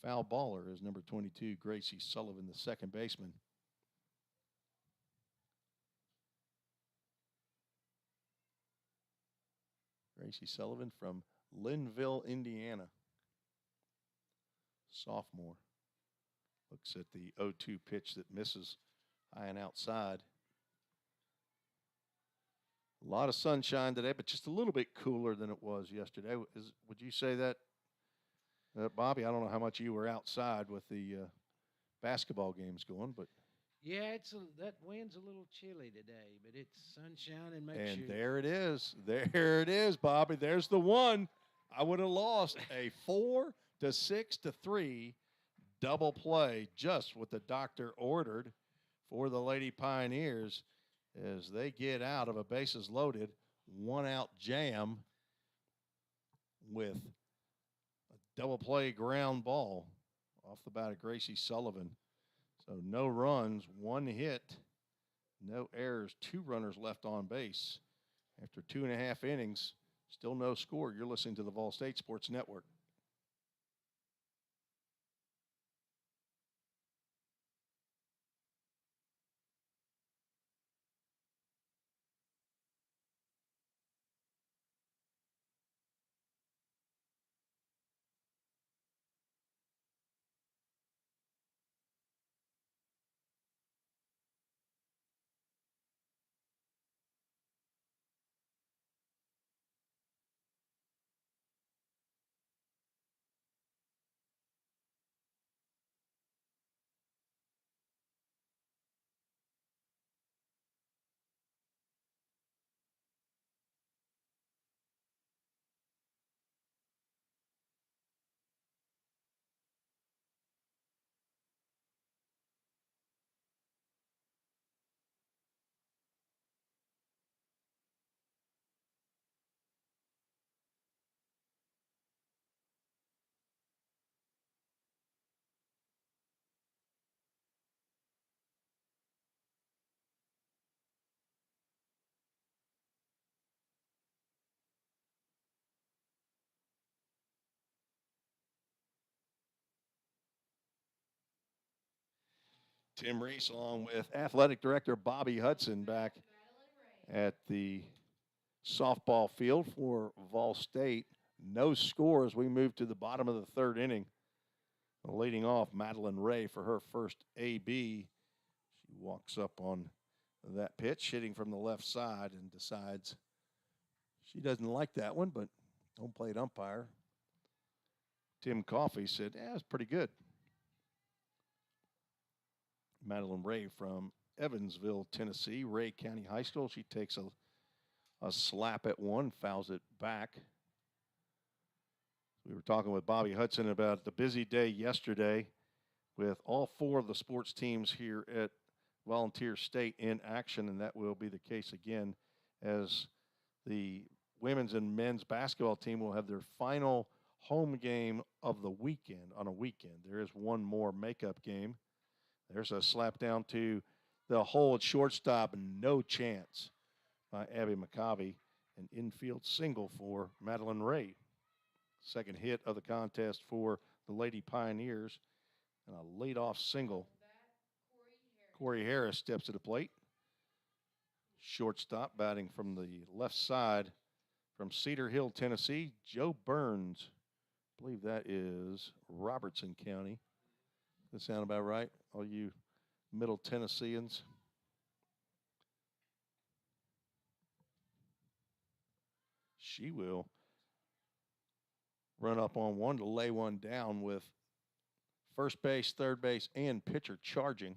foul baller is number 22, Gracie Sullivan, the second baseman. Gracie Sullivan from Linville, Indiana. Sophomore. Looks at the 0-2 pitch that misses high and outside. A lot of sunshine today, but just a little bit cooler than it was yesterday. Would you say that, Bobby? I don't know how much you were outside with the basketball games going, but yeah, that wind's a little chilly today, but it's sunshine and And there it is. There it is, Bobby. There's the one. I would have lost a 4-6-3 double play, just what the doctor ordered for the Lady Pioneers as they get out of a bases loaded 1-out jam with a double play ground ball off the bat of Gracie Sullivan. So no runs, 1 hit, no errors, 2 runners left on base. After 2.5 innings, still no score. You're listening to the VolState Sports Network. Tim Reese, along with Athletic Director Bobby Hudson, back at the softball field for Vol State. No score as we move to the bottom of the third inning. Leading off, Madeline Ray for her first AB. She walks up on that pitch, hitting from the left side, and decides she doesn't like that one, but home plate umpire Tim Coffey said, yeah, it's pretty good. Madeline Ray from Evansville, Tennessee, Ray County High School. She takes a slap at one, fouls it back. We were talking with Bobby Hudson about the busy day yesterday with all 4 of the sports teams here at Volunteer State in action, and that will be the case again as the women's and men's basketball team will have their final home game of the weekend on a weekend. There is one more makeup game. There's a slap down to the hole at shortstop, and no chance by Abby McCovey. An infield single for Madeline Ray. Second hit of the contest for the Lady Pioneers, and a leadoff single. Corey Harris steps to the plate. Shortstop batting from the left side from Cedar Hill, Tennessee, Joe Burns. I believe that is Robertson County. Does that sound about right? All you Middle Tennesseans. She will run up on one to lay one down with first base, third base, and pitcher charging.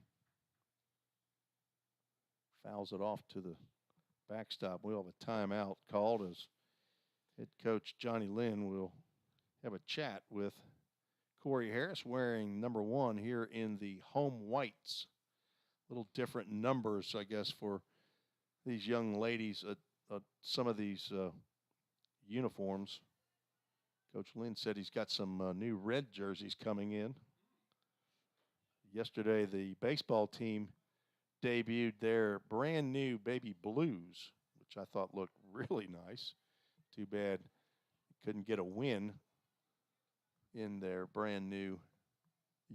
Fouls it off to the backstop. We'll have a timeout called as head coach Johnny Lynn will have a chat with Corey Harris, wearing number 1 here in the home whites. Little different numbers, I guess, for these young ladies at some of these uniforms. Coach Lynn said he's got some new red jerseys coming in. Yesterday, the baseball team debuted their brand new baby blues, which I thought looked really nice. Too bad couldn't get a win in their brand new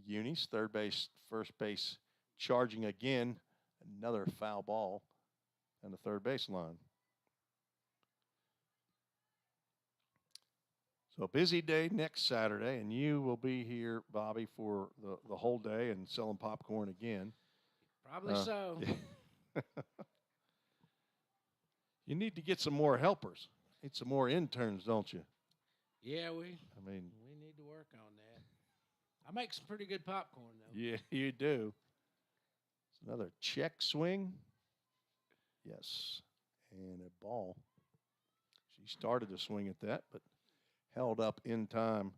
unis. Third base, first base charging again. Another foul ball on the third baseline. So busy day next Saturday, and you will be here, Bobby, for the whole day and selling popcorn again. Probably so. You need to get some more helpers. Need some more interns, don't you? Yeah, we I mean, need to work on that. I make some pretty good popcorn, though. yeah, you do. It's another check swing. Yes, and a ball. She started to swing at that, but held up in time.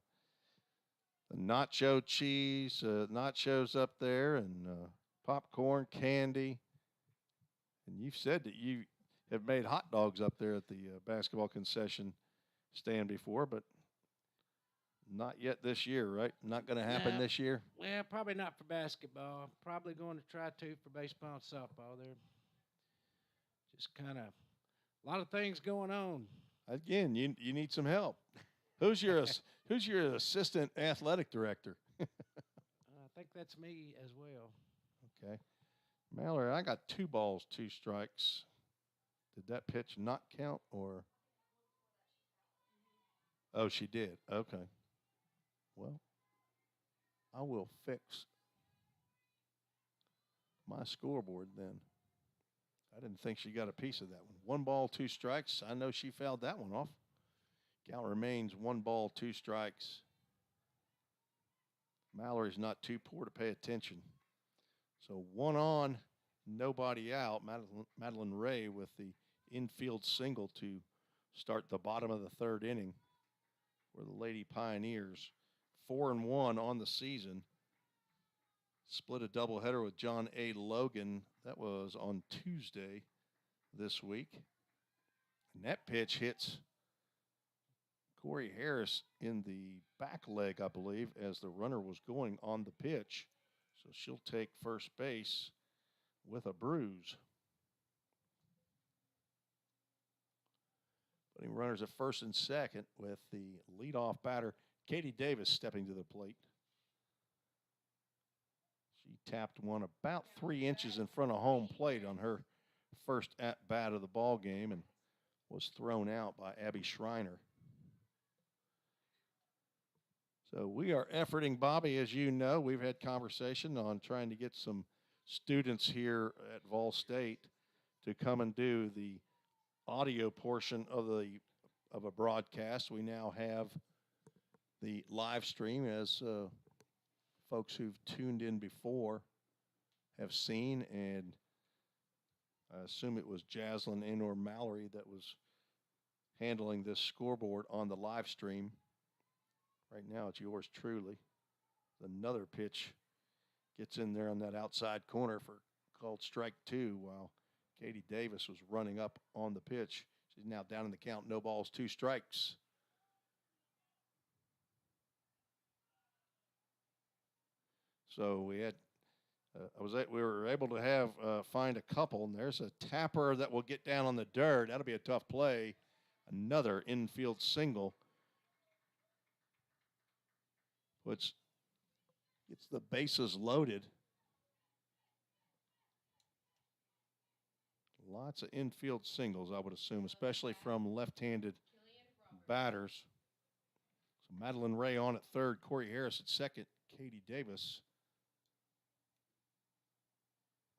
The nacho cheese, nachos up there, and popcorn, candy. And you've said that you have made hot dogs up there at the basketball concession stand before, but not yet this year, right? Not going to happen this year? Well, probably not for basketball. Probably going to try to for baseball and softball. They're just kind of A lot of things going on. Again, you need some help. Who's your assistant athletic director? I think that's me as well. Okay. Mallory, I got 2 balls, 2 strikes. Did that pitch not count or? Oh, she did. Okay. Well, I will fix my scoreboard then. I didn't think she got a piece of that one. 1 ball, 2 strikes. I know she fouled that one off. Count remains 1 ball, 2 strikes. Mallory's not too poor to pay attention. So 1 on, nobody out. Madeline Ray with the infield single to start the bottom of the 3rd inning for the Lady Pioneers. 4-1 on the season. Split a doubleheader with John A. Logan. That was on Tuesday this week. And that pitch hits Corey Harris in the back leg, I believe, as the runner was going on the pitch. So she'll take first base with a bruise. Putting runners at first and second with the leadoff batter, Katie Davis, stepping to the plate. She tapped one about 3 inches in front of home plate on her first at-bat of the ball game and was thrown out by Abby Schreiner. So we are efforting, Bobby, as you know. We've had conversation on trying to get some students here at VolState to come and do the audio portion of a broadcast. We now have the live stream, as folks who've tuned in before have seen, and I assume it was Jaslyn and or Mallory that was handling this scoreboard on the live stream. Right now it's yours truly. Another pitch gets in there on that outside corner for called strike 2 while Katie Davis was running up on the pitch. She's now down in the count, no balls, 2 strikes. So we were able to have find a couple, and there's a tapper that will get down on the dirt. That'll be a tough play. Another infield single, which gets the bases loaded. Lots of infield singles, I would assume, especially from left-handed batters. So Madeline Ray on at 3rd, Corey Harris at 2nd, Katie Davis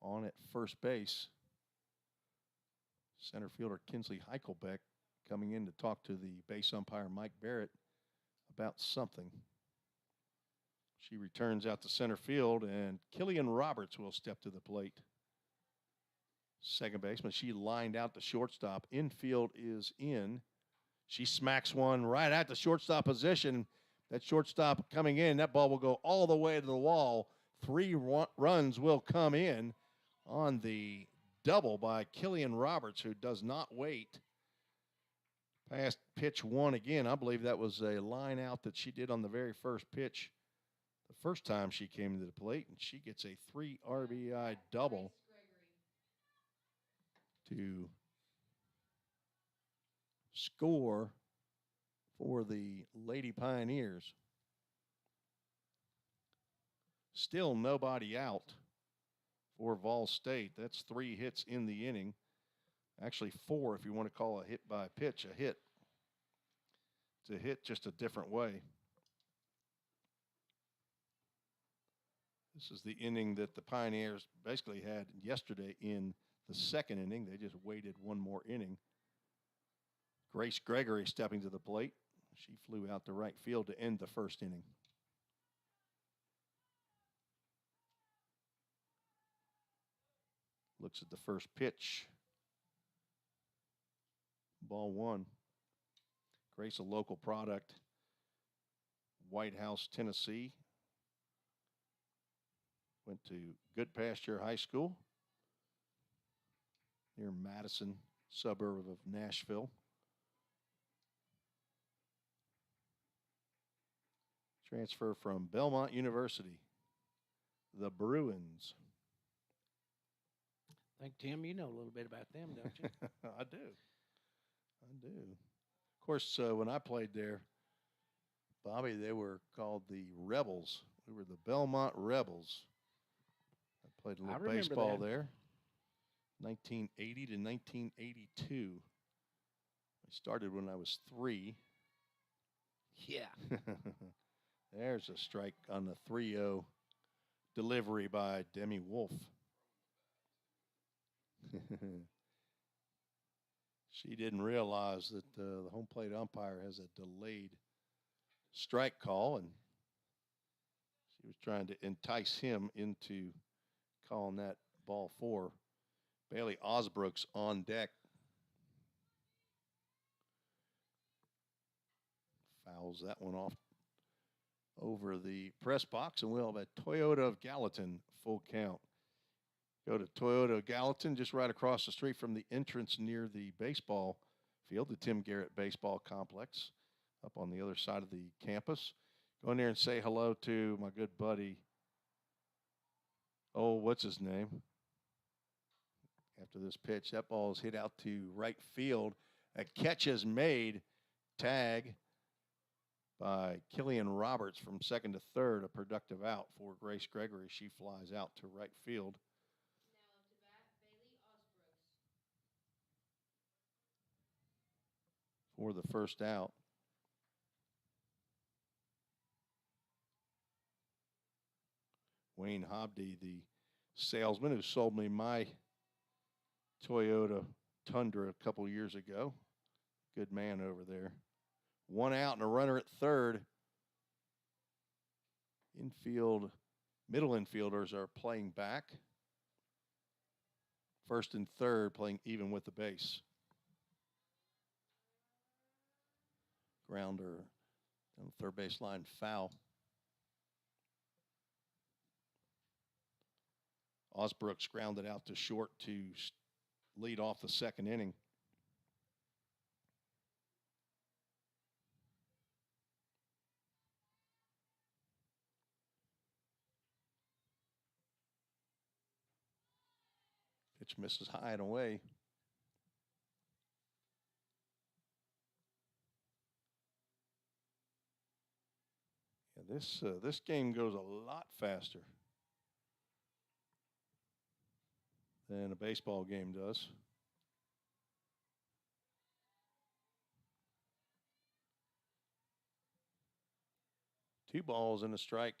on at first base. Center fielder Kinsley Heichelbeck coming in to talk to the base umpire Mike Barrett about something. She returns out to center field, and Killian Roberts will step to the plate. Second baseman, she lined out the shortstop. Infield is in. She smacks one right at the shortstop position. That shortstop coming in, that ball will go all the way to the wall. 3 runs will come in on the double by Killian Roberts, who does not wait. Past pitch 1 again. I believe that was a line out that she did on the very first pitch the first time she came to the plate, and she gets a 3 RBI double to score for the Lady Pioneers. Still nobody out for VolState. That's 3 hits in the inning. Actually 4 if you want to call a hit by pitch a hit. It's a hit just a different way. This is the inning that the Pioneers basically had yesterday in the 2nd inning. They just waited 1 more inning. Grace Gregory stepping to the plate. She flew out to right field to end the 1st inning. Looks at the first pitch. Ball 1. Grace, a local product. White House, Tennessee. Went to Good Pasture High School near Madison, suburb of Nashville. Transfer from Belmont University, the Bruins. I think, Tim, you know a little bit about them, don't you? I do. Of course, when I played there, Bobby, they were called the Rebels. We were the Belmont Rebels. I played a I little remember baseball that. there, 1980 to 1982. I started when I was 3. Yeah. There's a strike on the 3-0 delivery by Demi Wolf. She didn't realize that the home plate umpire has a delayed strike call, and she was trying to entice him into calling that ball 4. Bailey Osbrook's on deck. Fouls that one off over the press box, and we'll have a Toyota of Gallatin full count. Go to Toyota Gallatin, just right across the street from the entrance near the baseball field, the Tim Garrett Baseball Complex, up on the other side of the campus. Go in there and say hello to my good buddy. Oh, what's his name? After this pitch, that ball is hit out to right field. A catch is made. Tag by Killian Roberts from second to third, a productive out for Grace Gregory. She flies out to right field. For the first out. Wayne Hobdy, the salesman who sold me my Toyota Tundra a couple years ago. Good man over there. 1 out and a runner at third. Middle infielders are playing back. First and third playing even with the base. Grounder on the third baseline, foul. Osbrooks grounded out to short to lead off the second inning. Pitch misses high and away. Yeah, this game goes a lot faster than a baseball game does. Two balls and a strike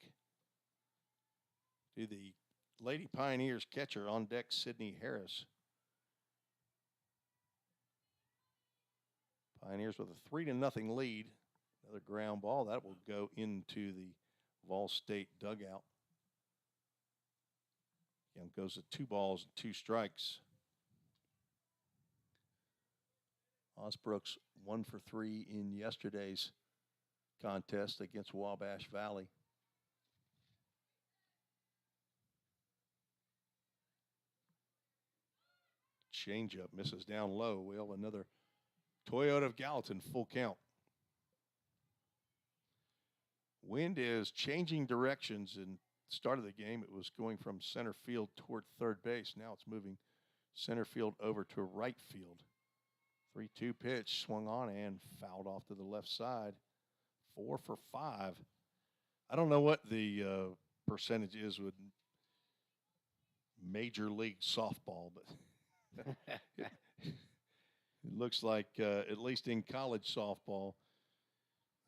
to the Lady Pioneers catcher. On deck, Sydney Harris. Pioneers with a 3-0 lead. Another ground ball. That will go into the VolState dugout. Again, goes to 2 balls and 2 strikes. Osbrooks 1 for 3 in yesterday's contest against Wabash Valley. Changeup misses down low. We'll have another Toyota of Gallatin full count. Wind is changing directions. In the start of the game, it was going from center field toward third base. Now it's moving center field over to right field. 3-2 pitch, swung on and fouled off to the left side. 4 for 5. I don't know what the percentage is with Major League Softball, but it looks like at least in college softball,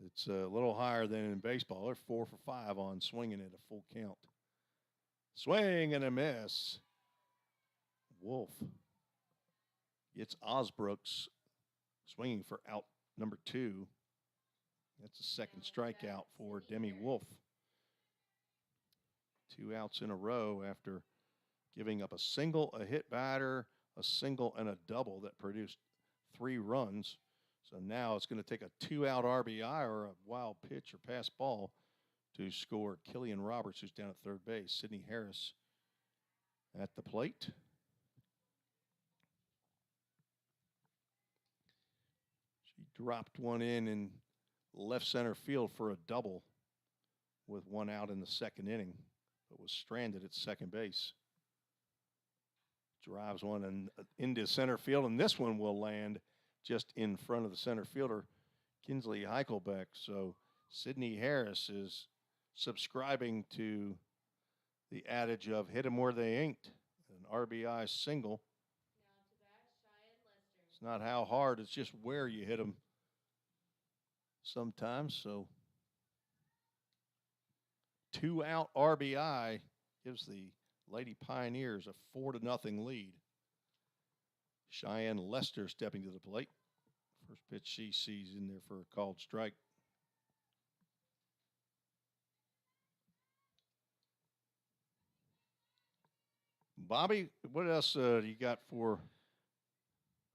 it's a little higher than in baseball. They're 4 for 5 on swinging at a full count. Swing and a miss. Wolf gets Osbrooks swinging for out number 2. That's the second strikeout for Demi Wolf. 2 outs in a row after giving up a single, a hit batter, a single, and a double that produced 3 runs. So now it's going to take a 2-out RBI or a wild pitch or pass ball to score Killian Roberts, who's down at third base. Sydney Harris at the plate. She dropped one in left center field for a double with 1 out in the second inning, but was stranded at second base. Drives one into center field, and this one will land just in front of the center fielder. Kinsley Heichelbeck. So Sydney Harris is subscribing to the adage of hit 'em where they ain't. An RBI single. It's not how hard, it's just where you hit them sometimes. So 2-out RBI gives the Lady Pioneers a 4-0 lead. Cheyenne Lester stepping to the plate. First pitch she sees in there for a called strike. Bobby, what else do you got for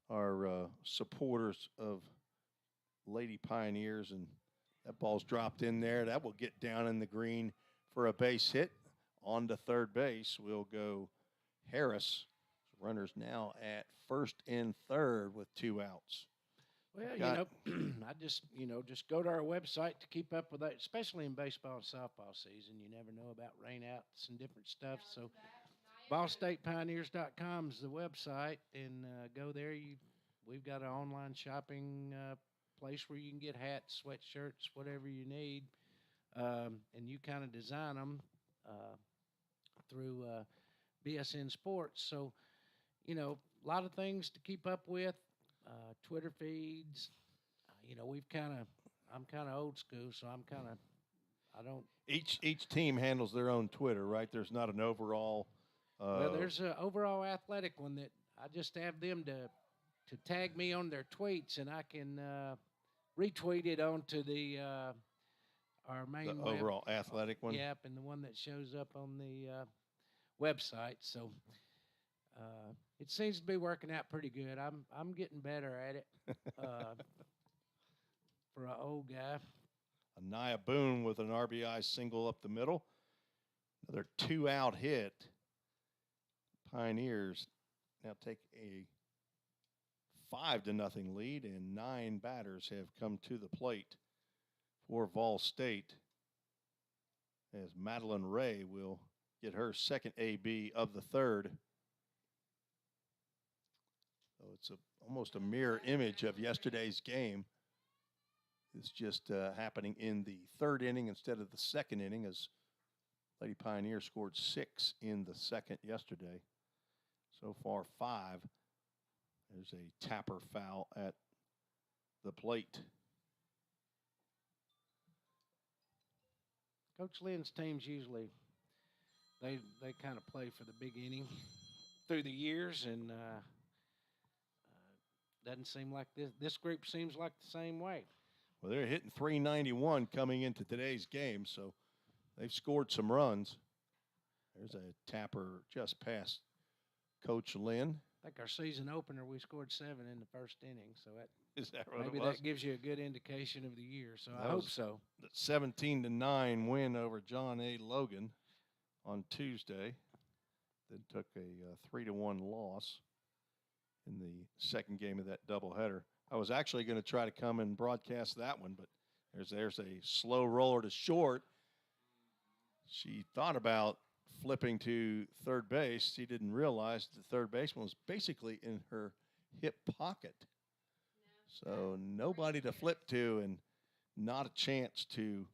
our supporters of Lady Pioneers? And that ball's dropped in there. That will get down in the green for a base hit. On to third base will go Harris. Runners now at first and third with 2 outs. Well, I just go to our website to keep up with that, especially in baseball and softball season. You never know about rainouts and different stuff. So VolStatePioneers.com is the website, and go there. We've got an online shopping place where you can get hats, sweatshirts, whatever you need, and you kind of design them through BSN Sports. So, a lot of things to keep up with. Twitter feeds. I'm kind of old school, so I don't. Each team handles their own Twitter, right? There's not an overall. Well, there's an overall athletic one that I just have them to tag me on their tweets, and I can retweet it onto the our main the overall athletic one. Yep, and the one that shows up on the website. So it seems to be working out pretty good. I'm getting better at it for an old guy. Anaya Boone with an RBI single up the middle. Another 2-out hit. Pioneers now take a 5-0 lead, and 9 batters have come to the plate for VolState, as Madeline Ray will get her second AB of the third. So it's almost a mirror image of yesterday's game. It's just happening in the third inning instead of the second inning, as Lady Pioneer scored 6 in the second yesterday. So far, 5. There's a tapper foul at the plate. Coach Lynn's teams usually they kind of play for the big inning through the years, and doesn't seem like this group seems like the same way. Well, they're hitting 391 coming into today's game, so they've scored some runs. There's a tapper just past Coach Lynn. I think our season opener, we scored 7 in the first inning, so Is that what maybe it was? that gives you a good indication of the year. So That I hope was so. The 17-9 win over John A. Logan on Tuesday. Then took a 3-1 loss in the second game of that doubleheader. I was actually going to try to come and broadcast that one, but there's a slow roller to short. She thought about flipping to third base. She didn't realize the third baseman was basically in her hip pocket. So nobody to flip to, and not a chance to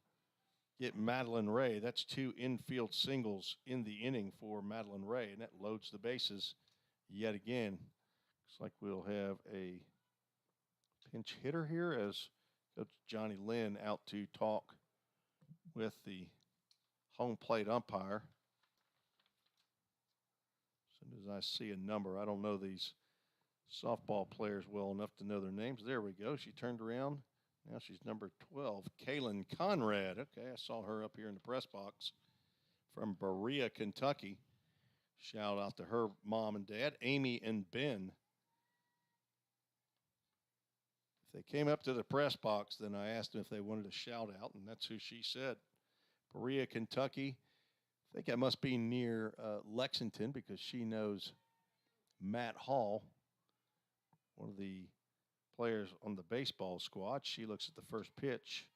get Madeline Ray. That's 2 infield singles in the inning for Madeline Ray, and that loads the bases yet again. Looks like we'll have a pinch hitter here as Coach Johnny Lynn out to talk with the home plate umpire. As soon as I see a number, I don't know these softball players well enough to know their names. There we go. She turned around. Now she's number 12, Kaylin Conrad. Okay, I saw her up here in the press box from Berea, Kentucky. Shout out to her mom and dad, Amy and Ben. If they came up to the press box, then I asked them if they wanted a shout out, and that's who she said. Berea, Kentucky. I think that must be near Lexington, because she knows Matt Hall, one of the players on the baseball squad. She looks at the first pitch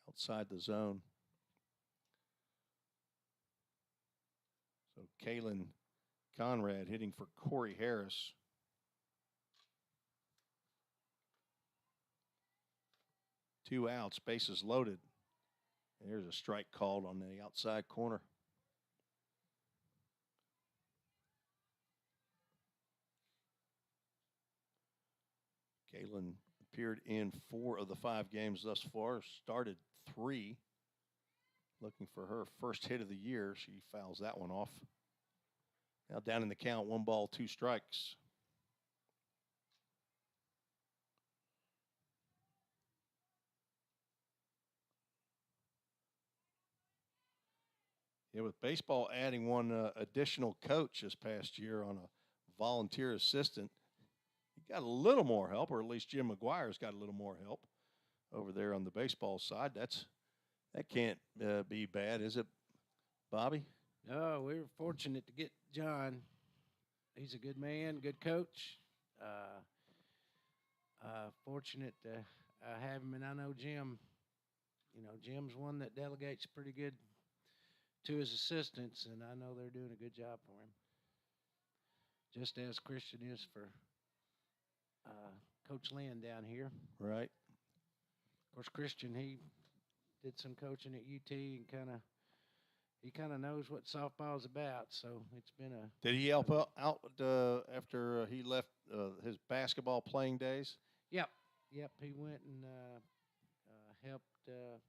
outside the zone. So Kaylin Conrad hitting for Corey Harris. 2 outs, bases loaded. There's a strike called on the outside corner. Galen appeared in 4 of the 5 games thus far, started 3. Looking for her first hit of the year. She fouls that one off. Now down in the count, 1 ball, 2 strikes. Yeah, with baseball adding one additional coach this past year on a volunteer assistant, he got a little more help, or at least Jim McGuire's got a little more help over there on the baseball side. That can't be bad, is it, Bobby? No, we were fortunate to get John. He's a good man, good coach. Fortunate to have him, and I know Jim. You know, Jim's one that delegates pretty good to his assistants, and I know they're doing a good job for him. Just as Christian is for Coach Lynn down here. Right. Of course, Christian, he did some coaching at UT and kind of knows what softball is about. So it's been a. Did he help out after he left his basketball playing days? Yep. He went and helped the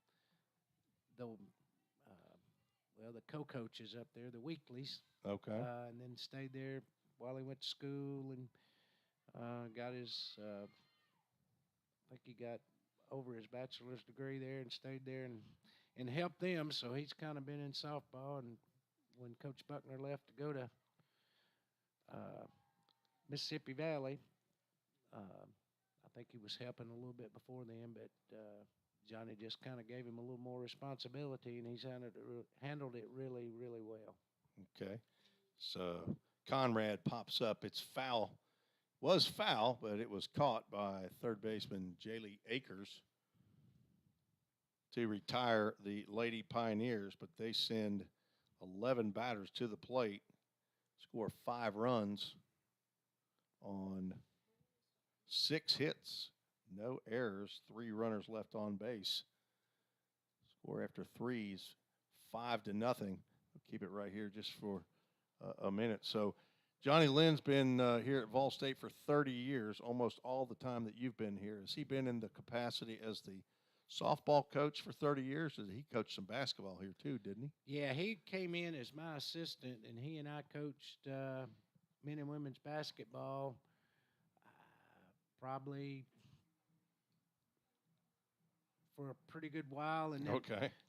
co-coaches up there, the weeklies. Okay. And then stayed there while he went to school and got his. I think he got over his bachelor's degree there and stayed there and helped them. So he's kind of been in softball. And when Coach Buckner left to go to Mississippi Valley, I think he was helping a little bit before then, but Johnny just kind of gave him a little more responsibility, and he's handled it really, really well. Okay. So Conrad pops up. It's foul. Was foul, but it was caught by third baseman Jaylee Akers to retire the Lady Pioneers, but they send 11 batters to the plate, score 5 runs on 6 hits, no errors, 3 runners left on base. Score after 3s, 5-0. We'll keep it right here just for a minute. So Johnny Lynn's been here at VolState for 30 years, almost all the time that you've been here. Has he been in the capacity as the softball coach for 30 years? He coached some basketball here too, didn't he? Yeah, he came in as my assistant, and he and I coached men and women's basketball probably for a pretty good while. And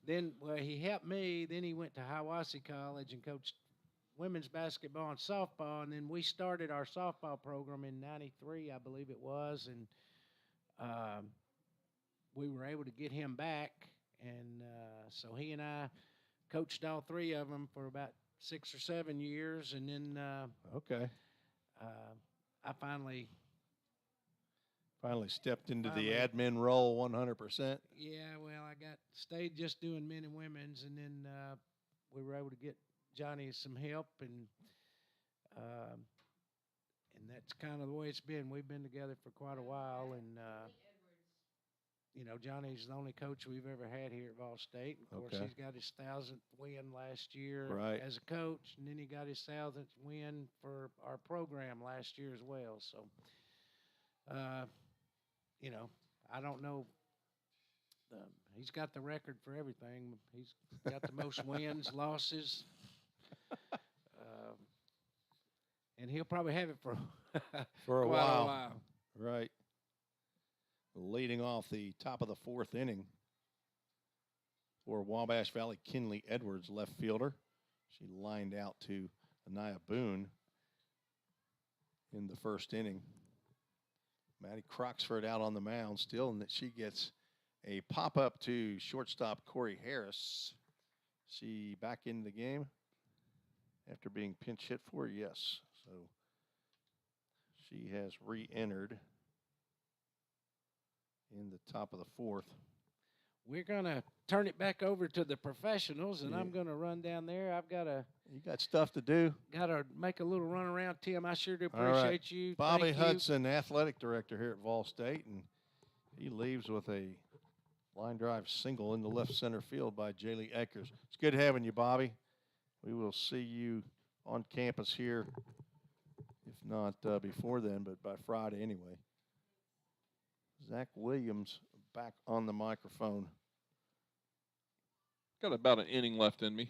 then he helped me. Then he went to Hiawassee College and coached women's basketball and softball, and then we started our softball program in '93, I believe it was, and we were able to get him back, and so he and I coached all 3 of them for about 6 or 7 years, and then I finally stepped into the admin role 100%. Yeah, well, I stayed just doing men and women's, and then we were able to get Johnny some help, and that's kind of the way it's been. We've been together for quite a while, and Johnny's the only coach we've ever had here at VolState. Of course, he's got his 1,000th win last year as a coach, and then he got his 1,000th win for our program last year as well. So, I don't know. He's got the record for everything. He's got the most wins, losses. And he'll probably have it for a quite while. a while. Right. Leading off the top of the 4th inning for Wabash Valley, Kinley Edwards, left fielder. She lined out to Anaya Boone in the 1st inning. Maddie Croxford out on the mound still, and that she gets a pop-up to shortstop Corey Harris. She back in the game after being pinch hit for? Yes. So she has re-entered in the top of the 4th. We're going to turn it back over to the professionals, and I'm going to run down there. You got stuff to do. Got to make a little run around, Tim. I sure do appreciate you. Bobby Hudson, athletic director here at VolState, and he leaves with a Line drive single in the left center field by Jaylee Eckers. It's good having you, Bobby. We will see you on campus here, if not before then, but by Friday anyway. Zach Williams back on the microphone. Got about an inning left in me.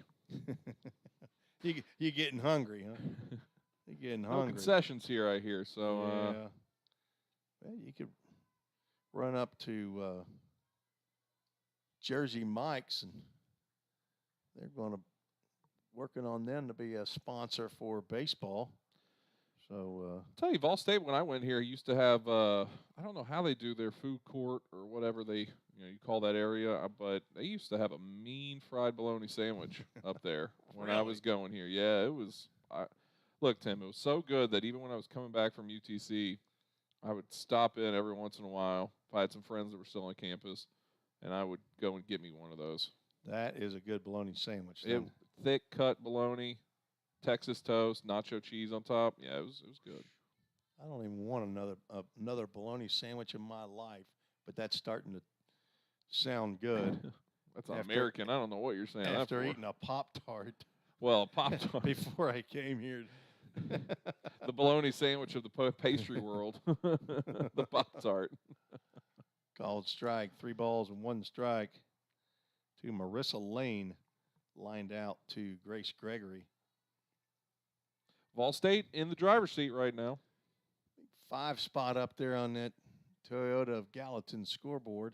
You getting hungry, huh? You getting No hungry. concessions here, I hear. So yeah. Well, you could run up to Jersey Mike's, and they're going to working on them to be a sponsor for baseball. So I'll tell you, VolState, when I went here, used to have I don't know how they do their food court or whatever you call that area, but they used to have a mean fried bologna sandwich up there when I was going here. Yeah, it was. Look, Tim, it was so good that even when I was coming back from UTC, I would stop in every once in a while if I had some friends that were still on campus, and I would go and get me one of those. That is a good bologna sandwich. Thick cut bologna, Texas toast, nacho cheese on top. Yeah, it was good. I don't even want another bologna sandwich in my life, but that's starting to sound good. That's American. I don't know what you're saying. After eating a Pop-Tart. Well, Pop-Tart. Before I came here. The bologna sandwich of the pastry world. The Pop-Tart. Called strike. 3 balls and 1 strike to Marissa Lane. Lined out to Grace Gregory. VolState in the driver's seat right now. 5 spot up there on that Toyota of Gallatin scoreboard.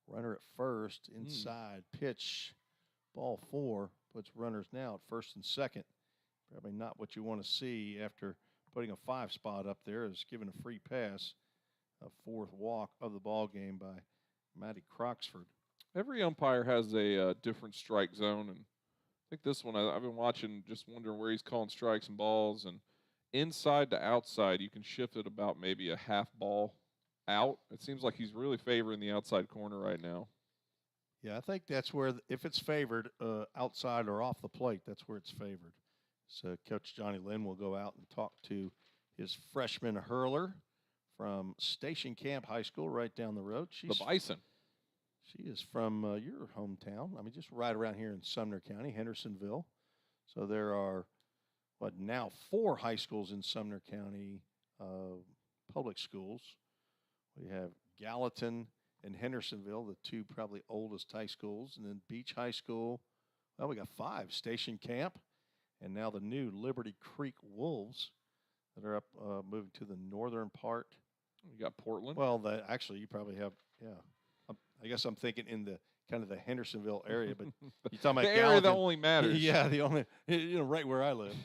Runner at first, inside, pitch, ball 4, puts runners now at first and second. Probably not what you want to see after putting a 5 spot up there, is given a free pass. A 4th walk of the ball game by Maddie Croxford. Every umpire has a different strike zone, and I think this one I've been watching, just wondering where he's calling strikes and balls. And inside to outside, you can shift it about maybe a half ball out. It seems like he's really favoring the outside corner right now. Yeah, I think that's where, if it's favored outside or off the plate, that's where it's favored. So Coach Johnny Lynn will go out and talk to his freshman hurler from Station Camp High School right down the road. The Bison. She is from your hometown. I mean, just right around here in Sumner County, Hendersonville. So there are, now 4 high schools in Sumner County public schools. We have Gallatin and Hendersonville, the 2 probably oldest high schools, and then Beach High School. Well, we got 5, Station Camp, and now the new Liberty Creek Wolves that are up moving to the northern part. You got Portland. Well, actually, you probably have, I guess I'm thinking in the kind of the Hendersonville area, but you're talking about the Gallatin. area that only matters. Yeah, the only, right where I live.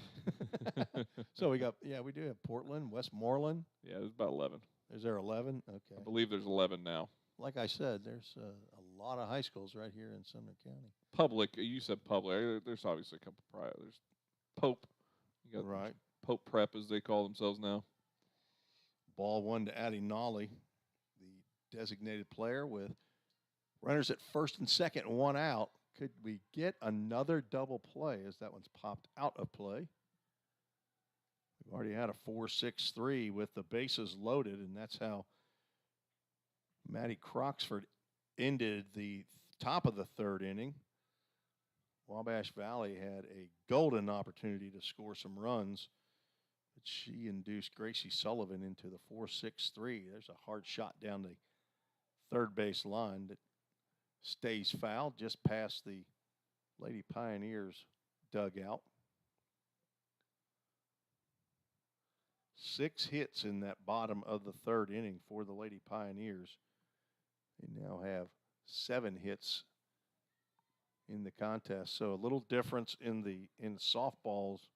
So we do have Portland, Westmoreland. Yeah, there's about 11. Is there 11? Okay. I believe there's 11 now. Like I said, there's a lot of high schools right here in Sumner County. Public, you said public. There's obviously a couple private. There's Pope. You got right. Pope Prep, as they call themselves now. Ball 1 to Addie Nolly, the designated player, with runners at first and second, 1 out. Could we get another double play as that one's popped out of play? We've already had a 4-6-3 with the bases loaded, and that's how Maddie Croxford ended the top of the 3rd inning. Wabash Valley had a golden opportunity to score some runs, but she induced Gracie Sullivan into the 4-6-3. There's a hard shot down the 3rd base line that stays foul just past the Lady Pioneers dugout. 6 hits in that bottom of the 3rd inning for the Lady Pioneers. They now have 7 hits in the contest. So a little difference in softball's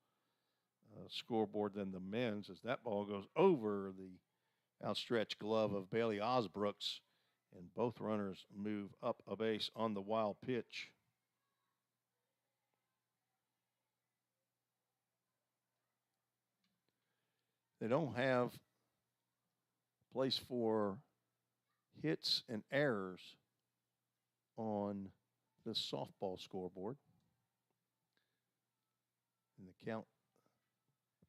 scoreboard than the men's, as that ball goes over the outstretched glove of Bailey Osbrooks, and both runners move up a base on the wild pitch. They don't have place for hits and errors on the softball scoreboard. And the count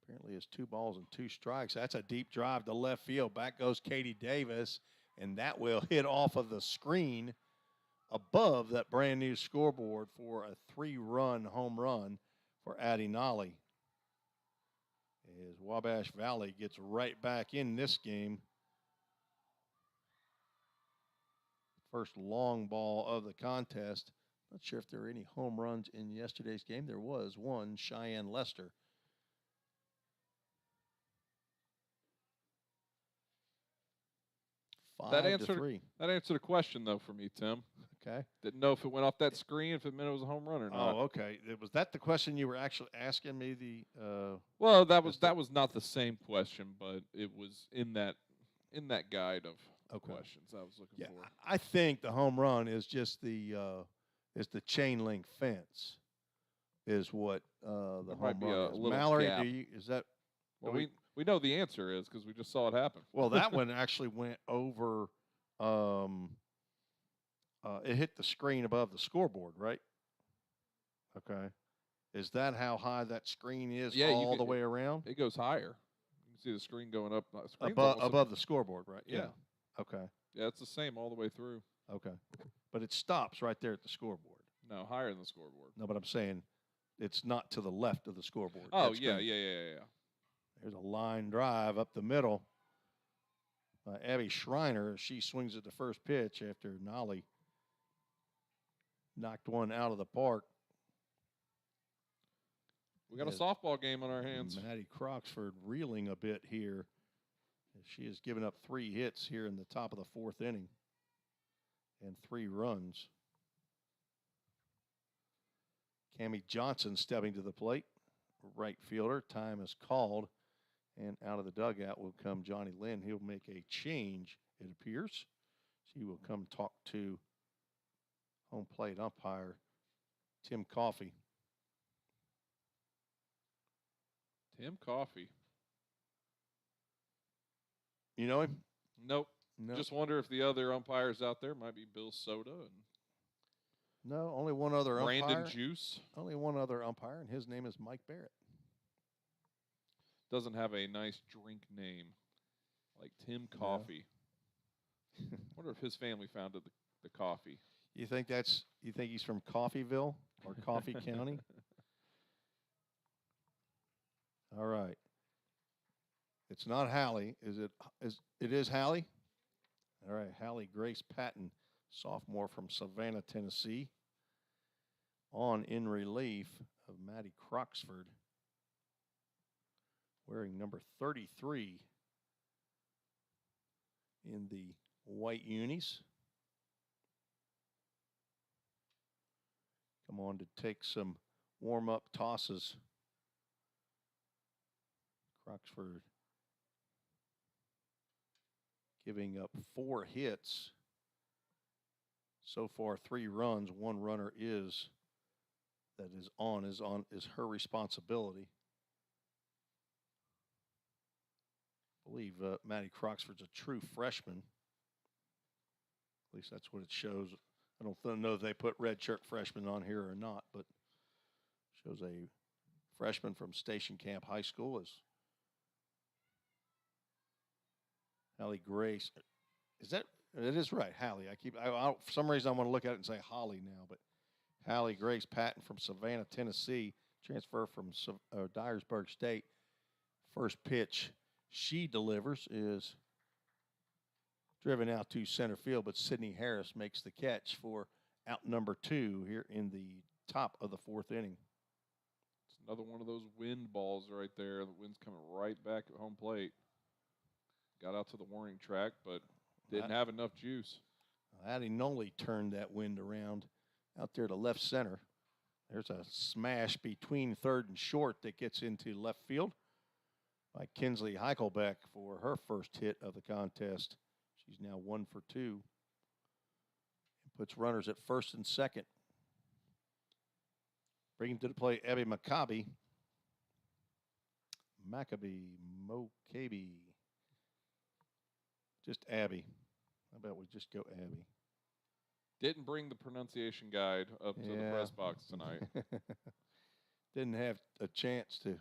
apparently is 2 balls and 2 strikes. That's a deep drive to left field. Back goes Katie Davis, and that will hit off of the screen above that brand new scoreboard for a 3-run home run for Addie Nolly. As Wabash Valley gets right back in this game. First long ball of the contest. Not sure if there were any home runs in yesterday's game. There was one, Cheyenne Lester. That 5-3. answered a question though for me, Tim. Okay. Didn't know if it went off that screen, if it meant it was a home run or not. Oh, okay. Was that the question you were actually asking me? Well, that was not the same question, but it was in that guide of questions I was looking for. I think the home run is just the chain link fence is what the There home might be run a is. little Mallory, gap. is that? Well, we know the answer is because we just saw it happen. Well, that one actually went over. It hit the screen above the scoreboard, right? Okay. Is that how high that screen is all the way around? It goes higher. You can see the screen going up. Above the scoreboard, right? Yeah. Okay. Yeah, it's the same all the way through. Okay. But it stops right there at the scoreboard. No, higher than the scoreboard. No, but I'm saying it's not to the left of the scoreboard. Oh, yeah. There's a line drive up the middle by Abby Schreiner. She swings at the first pitch after Nolly knocked one out of the park. We got a softball game on our hands. Maddie Croxford reeling a bit here. She has given up 3 hits here in the top of the 4th inning and 3 runs. Cammie Johnson stepping to the plate. Right fielder. Time is called. And out of the dugout will come Johnny Lynn. He'll make a change, it appears. He will come talk to home plate umpire Tim Coffey. Tim Coffey. You know him? Nope. No. Just wonder if the other umpires out there might be Bill Soda and No, only one other umpire. Brandon Juice. Only one other umpire, and his name is Mike Barrett. Doesn't have a nice drink name like Tim Coffey. Wonder if his family founded the coffee. You think he's from Coffeyville or Coffee County? All right. It's not Hallie. It is Hallie? All right, Hallie Grace Patton, sophomore from Savannah, Tennessee. On in relief of Maddie Croxford, wearing number 33 in the white unis. Come on to take some warm-up tosses. Croxford giving up 4 hits. So far, 3 runs. 1 runner is her responsibility. I believe Maddie Croxford's a true freshman. At least that's what it shows. I don't know if they put redshirt freshman on here or not, but shows a freshman from Station Camp High School is Hallie Grace. Is that? It is right, Hallie. For some reason I want to look at it and say Holly now, but Hallie Grace Patton from Savannah, Tennessee, transfer from Dyersburg State. First pitch she delivers is driven out to center field, but Sydney Harris makes the catch for out number 2 here in the top of the 4th inning. It's another one of those wind balls right there. The wind's coming right back at home plate. Got out to the warning track, but didn't have enough juice. Addie Nolly turned that wind around out there to left center. There's a smash between third and short that gets into left field by Kinsley Heichelbeck for her first hit of the contest. She's now 1 for 2. Puts runners at first and second. Bringing to the plate Abby Maccabi. Mokabi. Just Abby. How about we just go Abby? Didn't bring the pronunciation guide up to the press box tonight. Didn't have a chance to,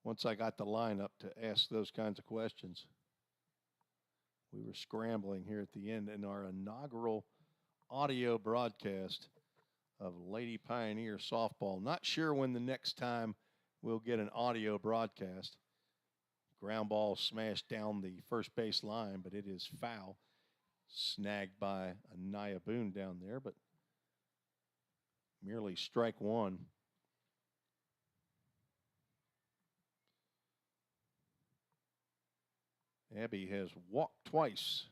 once I got the lineup, to ask those kinds of questions. We were scrambling here at the end in our inaugural audio broadcast of Lady Pioneer softball. Not sure when the next time we'll get an audio broadcast. Ground ball smashed down the first base line, but it is foul. Snagged by Anaya Boone down there, but merely strike one. Abby has walked twice,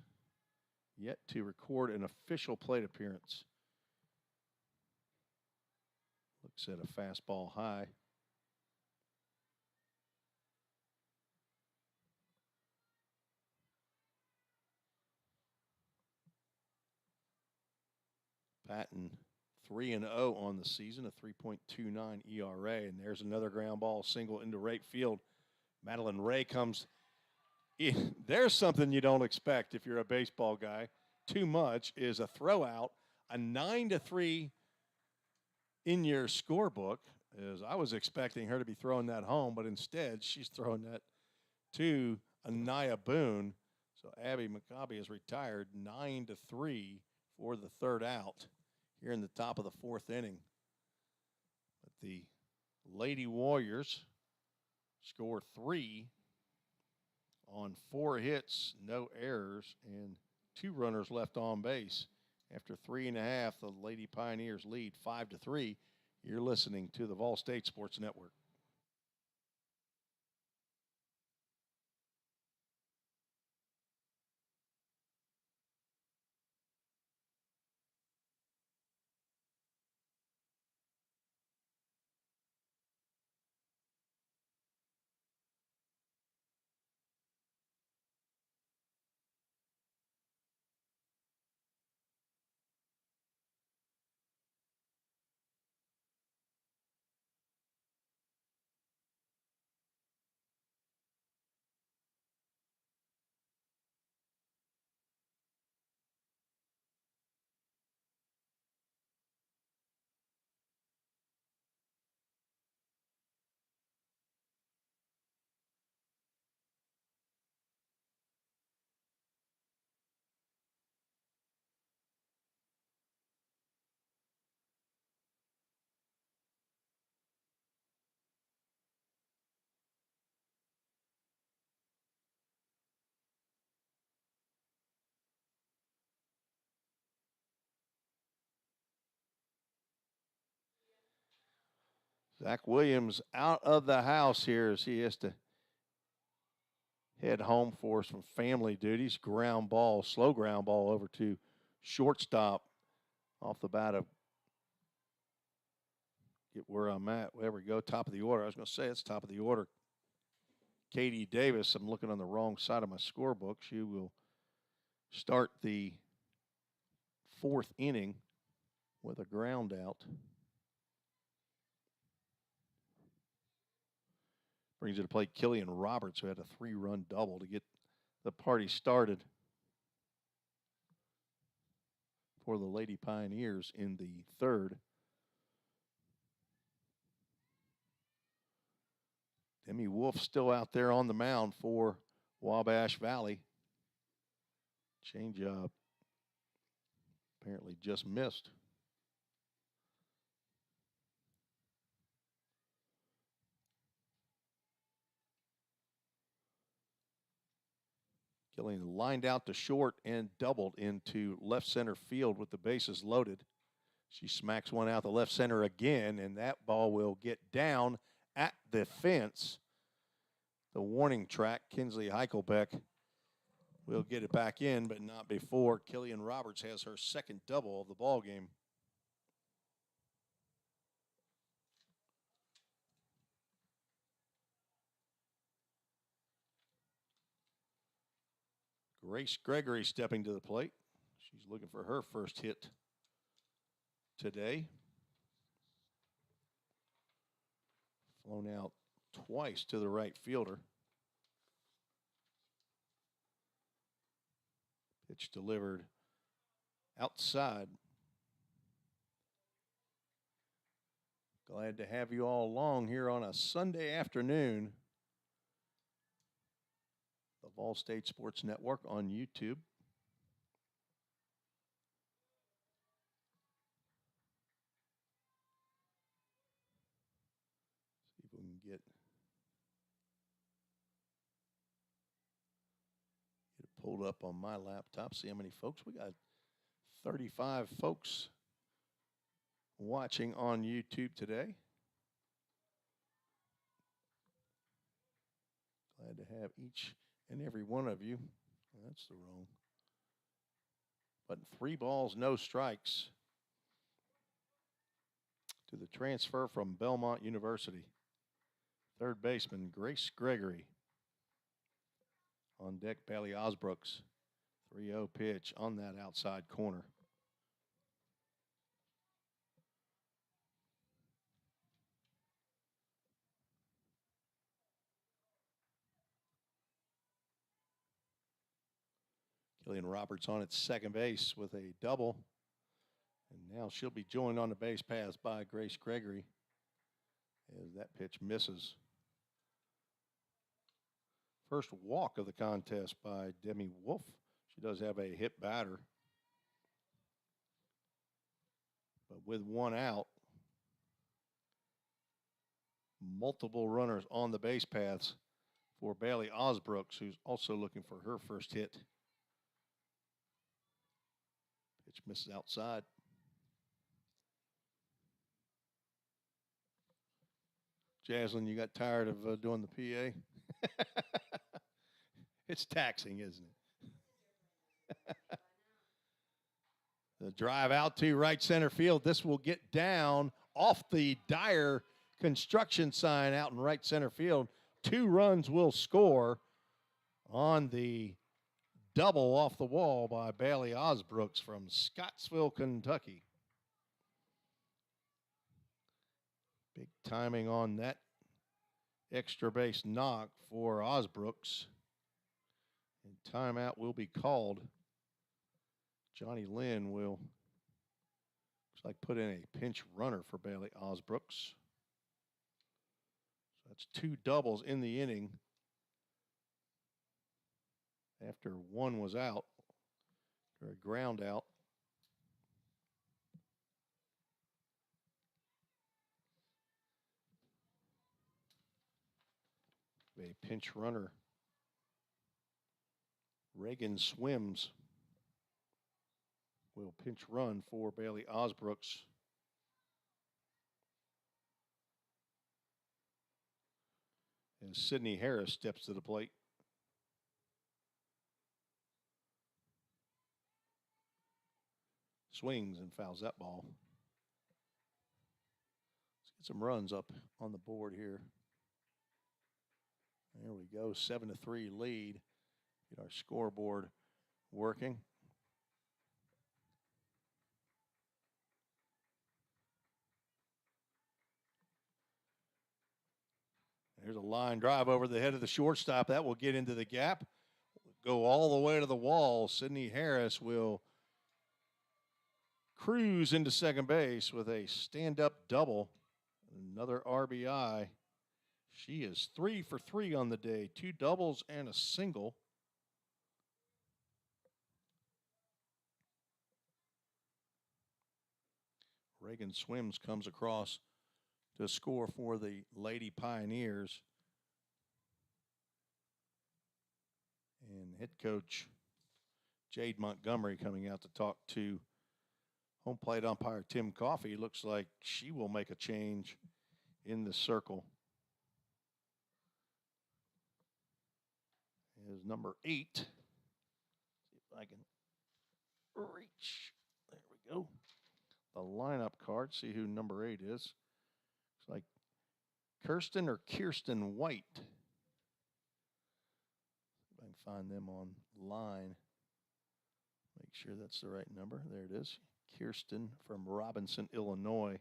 yet to record an official plate appearance. Looks at a fastball high. Patton 3-0 on the season, a 3.29 ERA, and there's another ground ball single into right field. Madeline Ray comes in. There's something you don't expect if you're a baseball guy. Too much is a throw out, a 9-3 in your scorebook. As I was expecting her to be throwing that home, but instead she's throwing that to Anaya Boone. So Abby McCabe has retired 9-3 for the third out here in the top of the fourth inning. But the Lady Warriors score 3 on 4 hits, no errors, and 2 runners left on base. After 3.5, the Lady Pioneers lead 5-3. You're listening to the VolState Sports Network. Zach Williams out of the house here as he has to head home for some family duties. Ground ball, slow ground ball over to shortstop off the bat of get where I'm at. There we go, top of the order. I was going to say it's top of the order. Katie Davis, I'm looking on the wrong side of my scorebook. She will start the fourth inning with a ground out. Brings to the plate Killian Roberts, who had a 3-run double to get the party started for the Lady Pioneers in the third. Demi Wolf still out there on the mound for Wabash Valley. Changeup apparently just missed. Killian lined out to short and doubled into left center field with the bases loaded. She smacks one out the left center again, and that ball will get down at the fence. The warning track, Kinsley Heichelbeck will get it back in, but not before Killian Roberts has her second double of the ball game. Grace Gregory stepping to the plate. She's looking for her first hit today. Flown out twice to the right fielder. Pitch delivered outside. Glad to have you all along here on a Sunday afternoon. The VolState Sports Network on YouTube. pulled up on my laptop. See how many folks we got. 35 folks watching on YouTube today. Glad to have each and every one of you. That's the wrong. But 3 balls, no strikes to the transfer from Belmont University. Third baseman Grace Gregory. On deck, Bailey Osbrooks. 3-0 pitch on that outside corner. Killian Roberts on at second base with a double. And now she'll be joined on the base paths by Grace Gregory as that pitch misses. First walk of the contest by Demi Wolf. She does have a hit batter. But with 1 out, multiple runners on the base paths for Bailey Osbrooks, who's also looking for her first hit. Pitch misses outside. Jaslyn, you got tired of doing the PA? It's taxing, isn't it? The drive out to right center field. This will get down off the Dyer construction sign out in right center field. 2 runs will score on the double off the wall by Bailey Osbrooks from Scottsville, Kentucky. Big timing on that extra base knock for Osbrooks. And timeout will be called. Johnny Lynn will, looks like, put in a pinch runner for Bailey Osbrooks. So that's 2 doubles in the inning after 1 was out, or a ground out. A pinch runner, Reagan Swims, will pinch run for Bailey Osbrooks. And Sydney Harris steps to the plate. Swings and fouls that ball. Let's get some runs up on the board here. There we go, 7-3 lead. Get our scoreboard working. There's a line drive over the head of the shortstop. That will get into the gap. Go all the way to the wall. Sydney Harris will cruise into second base with a stand-up double. Another RBI. She is 3 for 3 on the day. 2 doubles and a single. Reagan Swims comes across to score for the Lady Pioneers. And head coach Jade Montgomery coming out to talk to home plate umpire Tim Coffey. Looks like she will make a change in the circle. Is number 8. See if I can reach. There we go. The lineup card. See who number 8 is. Looks like Kirsten or Kirsten White. If I can find them online. Make sure that's the right number. There it is. Kirsten from Robinson, Illinois.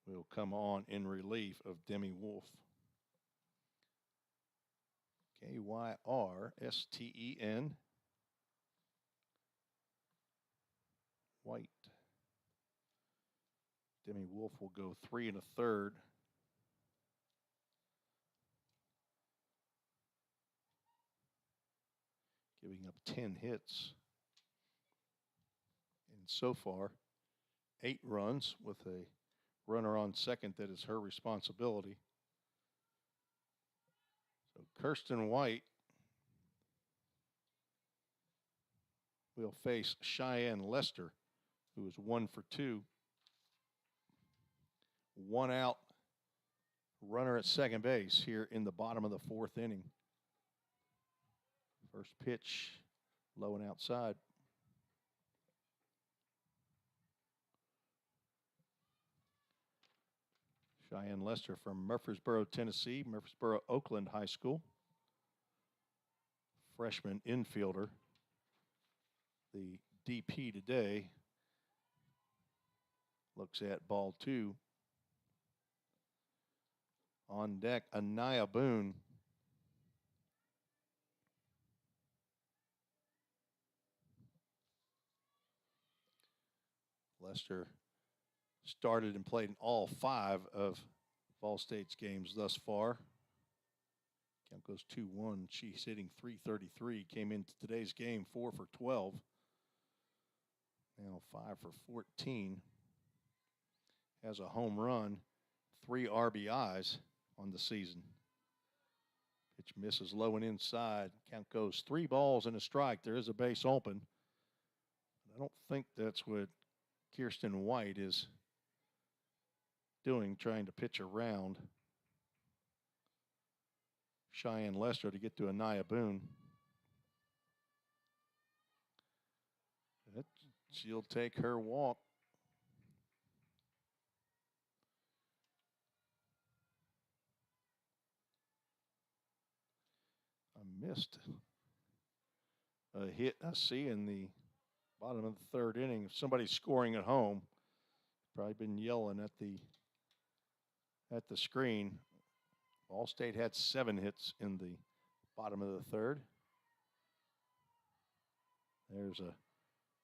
Will come on in relief of Demi Wolf. Kyrsten White. Demi Wolf will go 3 1/3. Giving up 10 hits. And so far, 8 runs with a runner on second that is her responsibility. So Kirsten White will face Cheyenne Lester, who is 1 for 2. 1 out, runner at second base here in the bottom of the 4th inning. First pitch, low and outside. Cheyenne Lester from Murfreesboro, Tennessee, Murfreesboro Oakland High School. Freshman infielder. The DP today looks at ball 2. On deck, Anaya Boone. Lester started and played in all 5 of VolState's games thus far. Count goes 2-1. She's hitting .333. Came into today's game 4 for 12. Now 5 for 14. Has a home run, 3 RBIs on the season. Pitch misses low and inside. Count goes 3 balls and a strike. There is a base open. I don't think that's what Kirsten White is doing, trying to pitch around Cheyenne Lester to get to Anaya Boone. She'll take her walk. I missed a hit I see in the bottom of the 3rd inning. If somebody's scoring at home, probably been yelling at the screen. VolState had 7 hits in the bottom of the 3rd. There's a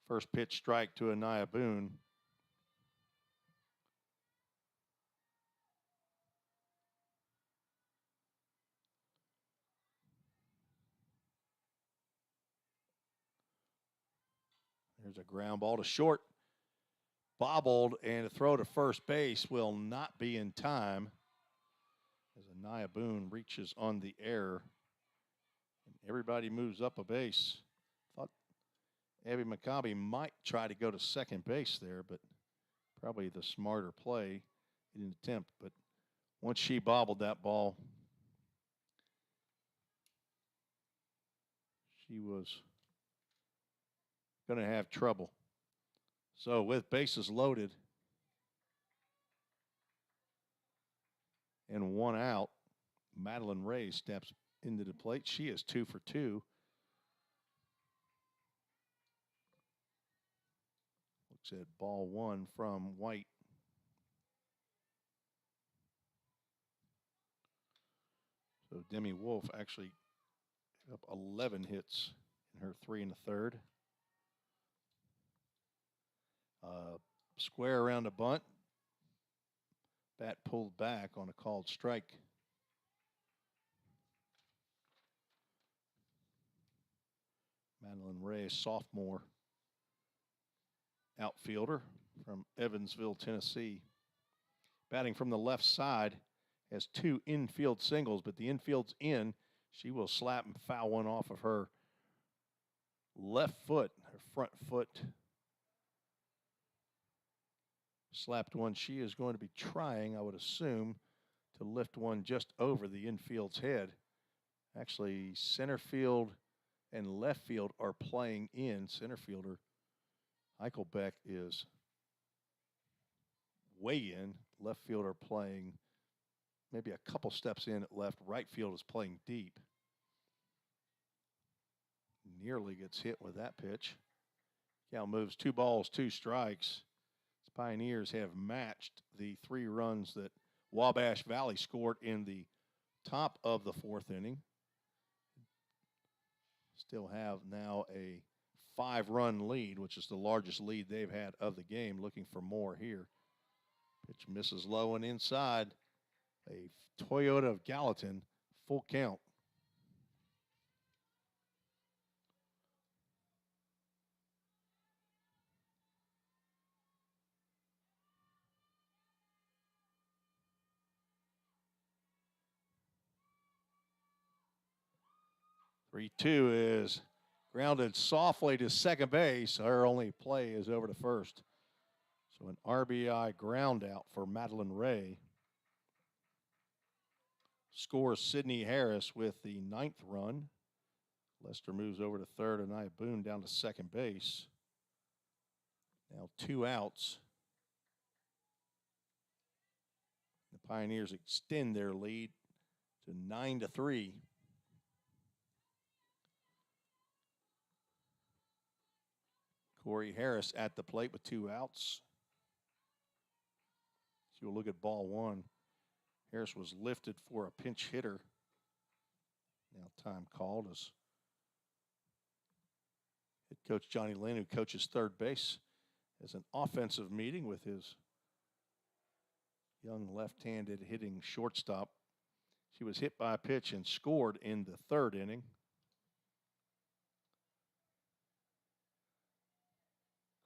first pitch strike to Anaya Boone. There's a ground ball to short. Bobbled, and a throw to first base will not be in time as Anaya Boone reaches on the air. And everybody moves up a base. Thought Abby McCabe might try to go to second base there, but probably the smarter play. He didn't attempt, but once she bobbled that ball, she was going to have trouble. So with bases loaded and 1 out, Madeline Ray steps into the plate. She is 2 for 2. Looks at ball 1 from White. So Demi Wolf actually up 11 hits in her 3 1/3. Square around a bunt. Bat pulled back on a called strike. Madeline Ray, sophomore outfielder from Evansville, Tennessee. Batting from the left side, has 2 infield singles, but the infield's in. She will slap and foul one off of her left foot, her front foot. Slapped one. She is going to be trying, I would assume, to lift one just over the infield's head. Actually, center field and left field are playing in. Center fielder Eichelbeck is way in. Left fielder playing maybe a couple steps in at left. Right field is playing deep. Nearly gets hit with that pitch. Cal moves 2 balls, 2 strikes. Pioneers have matched the 3 runs that Wabash Valley scored in the top of the 4th inning. Still have now a 5-run lead, which is the largest lead they've had of the game. Looking for more here. Pitch misses low and inside. A Toyota of Gallatin, full count. 3-2 is grounded softly to second base. Her only play is over to first. So an RBI ground out for Madeline Ray. Scores Sydney Harris with the 9th run. Lester moves over to third, and Nia Boone down to second base. Now 2 outs. The Pioneers extend their lead to 9-3. Corey Harris at the plate with 2 outs. So you'll look at ball 1. Harris was lifted for a pinch hitter. Now time called as head coach Johnny Lynn, who coaches third base, has an offensive meeting with his young left-handed hitting shortstop. She was hit by a pitch and scored in the 3rd inning.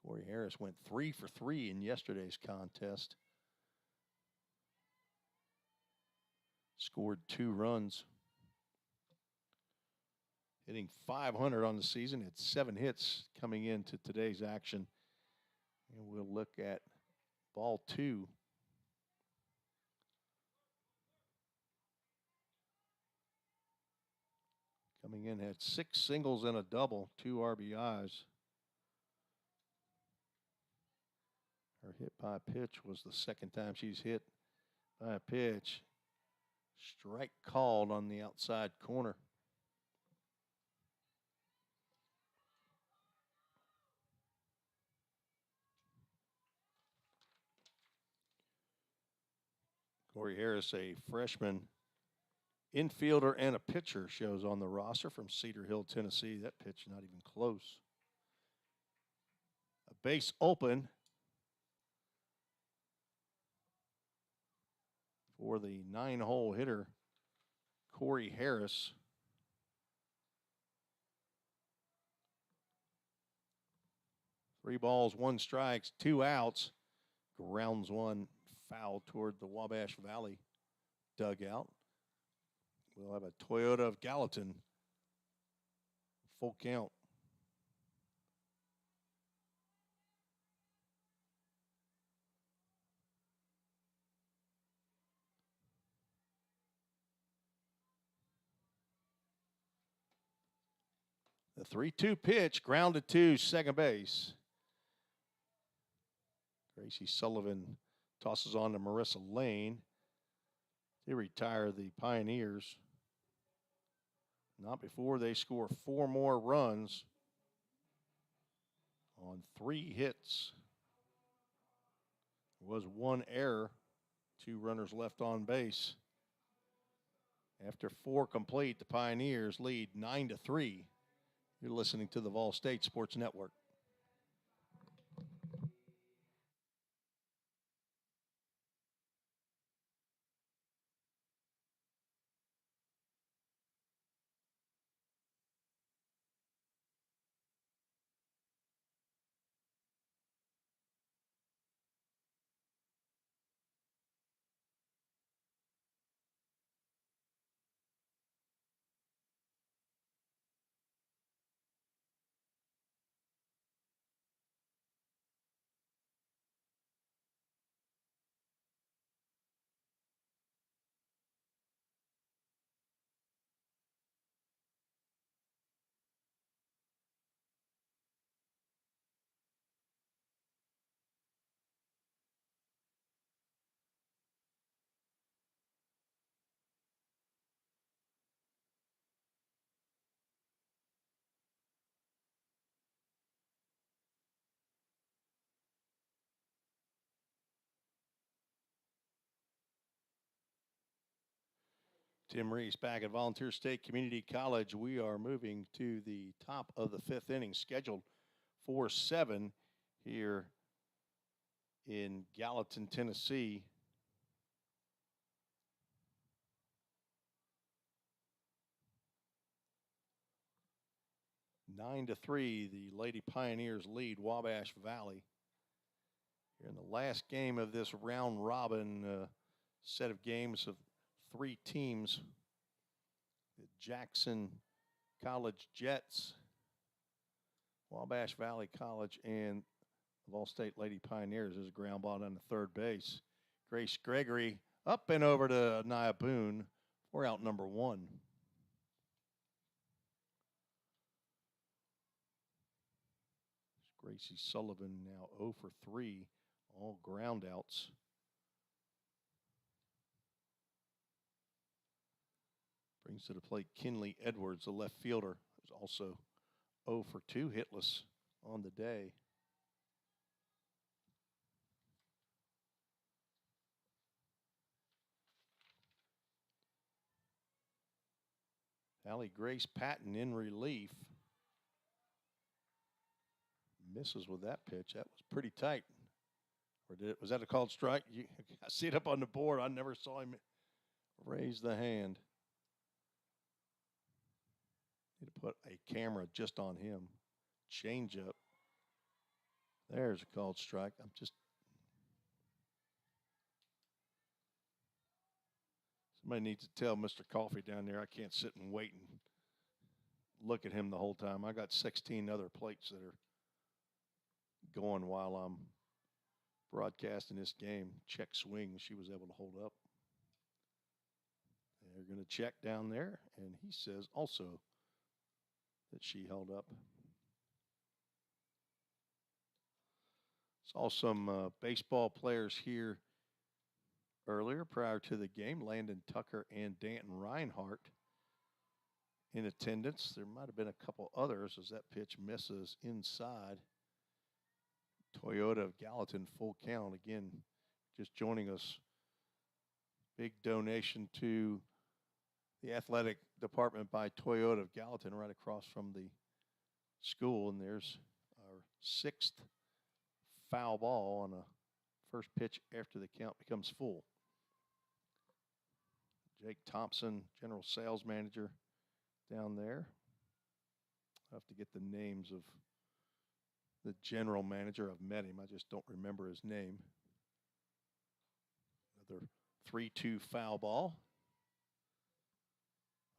Corey Harris went 3 for 3 in yesterday's contest. Scored 2 runs. Hitting .500 on the season. Had 7 hits coming into today's action. And we'll look at ball 2. Coming in, had 6 singles and a double, 2 RBIs. Her hit by a pitch was the 2nd time she's hit by a pitch. Strike called on the outside corner. Corey Harris, a freshman infielder and a pitcher, shows on the roster from Cedar Hill, Tennessee. That pitch not even close. A base open for the 9-hole hitter, Corey Harris. Three balls, 1 strike, 2 outs. Grounds one foul toward the Wabash Valley dugout. We'll have a Toyota of Gallatin. Full count. The 3-2 pitch, grounded to second base. Gracie Sullivan tosses on to Marissa Lane. They retire the Pioneers. Not before they score 4 more runs on 3 hits. There was 1 error, 2 runners left on base. After 4 complete, the Pioneers lead 9-3. You're listening to the VolState Sports Network. Tim Reese back at Volunteer State Community College. We are moving to the top of the 5th inning, scheduled for 7 here in Gallatin, Tennessee. Nine to 3, the Lady Pioneers lead Wabash Valley. Here in the last game of this round robin set of games of 3 teams. The Jackson College Jets, Wabash Valley College, and the VolState Lady Pioneers. Is a ground ball on the third base. Grace Gregory up and over to Nia Boone for out number 1. Gracie Sullivan now 0 for 3, all ground outs. Brings to the plate Kinley Edwards, the left fielder, who's also 0 for 2, hitless on the day. Allie Grace Patton in relief. Misses with that pitch. That was pretty tight. Or was that a called strike? I see it up on the board. I never saw him raise the hand. Need to put a camera just on him. Change up. There's a called strike. Somebody needs to tell Mr. Coffee down there I can't sit and wait and look at him the whole time. I got 16 other plates that are going while I'm broadcasting this game. Check swing, she was able to hold up. They're going to check down there, and he says also that she held up. Saw some baseball players here earlier prior to the game. Landon Tucker and Danton Reinhardt in attendance. There might have been a couple others as that pitch misses inside. Toyota of Gallatin, full count. Again, just joining us. Big donation to the athletic department by Toyota of Gallatin right across from the school. And there's our 6th foul ball on a first pitch after the count becomes full. Jake Thompson, general sales manager down there. I'll have to get the names of the general manager. I've met him. I just don't remember his name. Another 3-2 foul ball.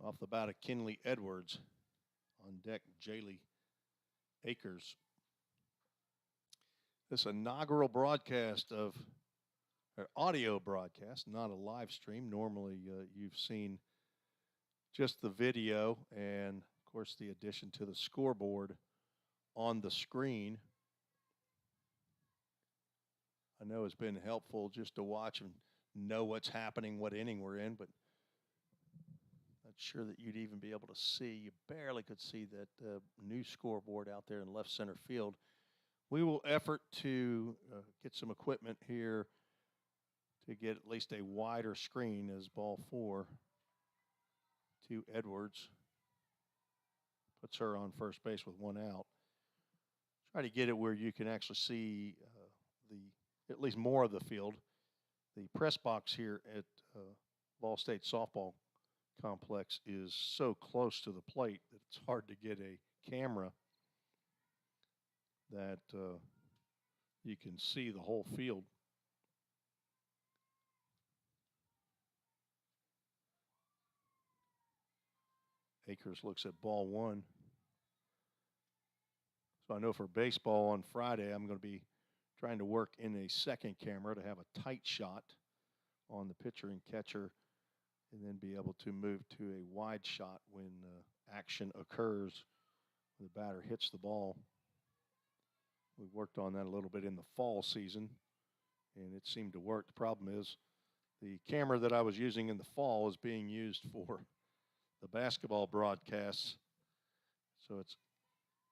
Off the bat of Kinley Edwards. On deck, Jaylee Akers. This inaugural broadcast of, or audio broadcast, not a live stream. Normally you've seen just the video and, of course, the addition to the scoreboard on the screen. I know it's been helpful just to watch and know what's happening, what inning we're in, but not sure that you'd even be able to see. You barely could see that new scoreboard out there in left center field. We will effort to get some equipment here to get at least a wider screen as ball 4 to Edwards. Puts her on first base with 1 out. Try to get it where you can actually see at least more of the field. The press box here at VolState softball complex is so close to the plate that it's hard to get a camera that you can see the whole field. Akers looks at ball 1. So I know for baseball on Friday, I'm going to be trying to work in a second camera to have a tight shot on the pitcher and catcher, and then be able to move to a wide shot when action occurs, when the batter hits the ball. We worked on that a little bit in the fall season, and it seemed to work. The problem is the camera that I was using in the fall is being used for the basketball broadcasts, so it's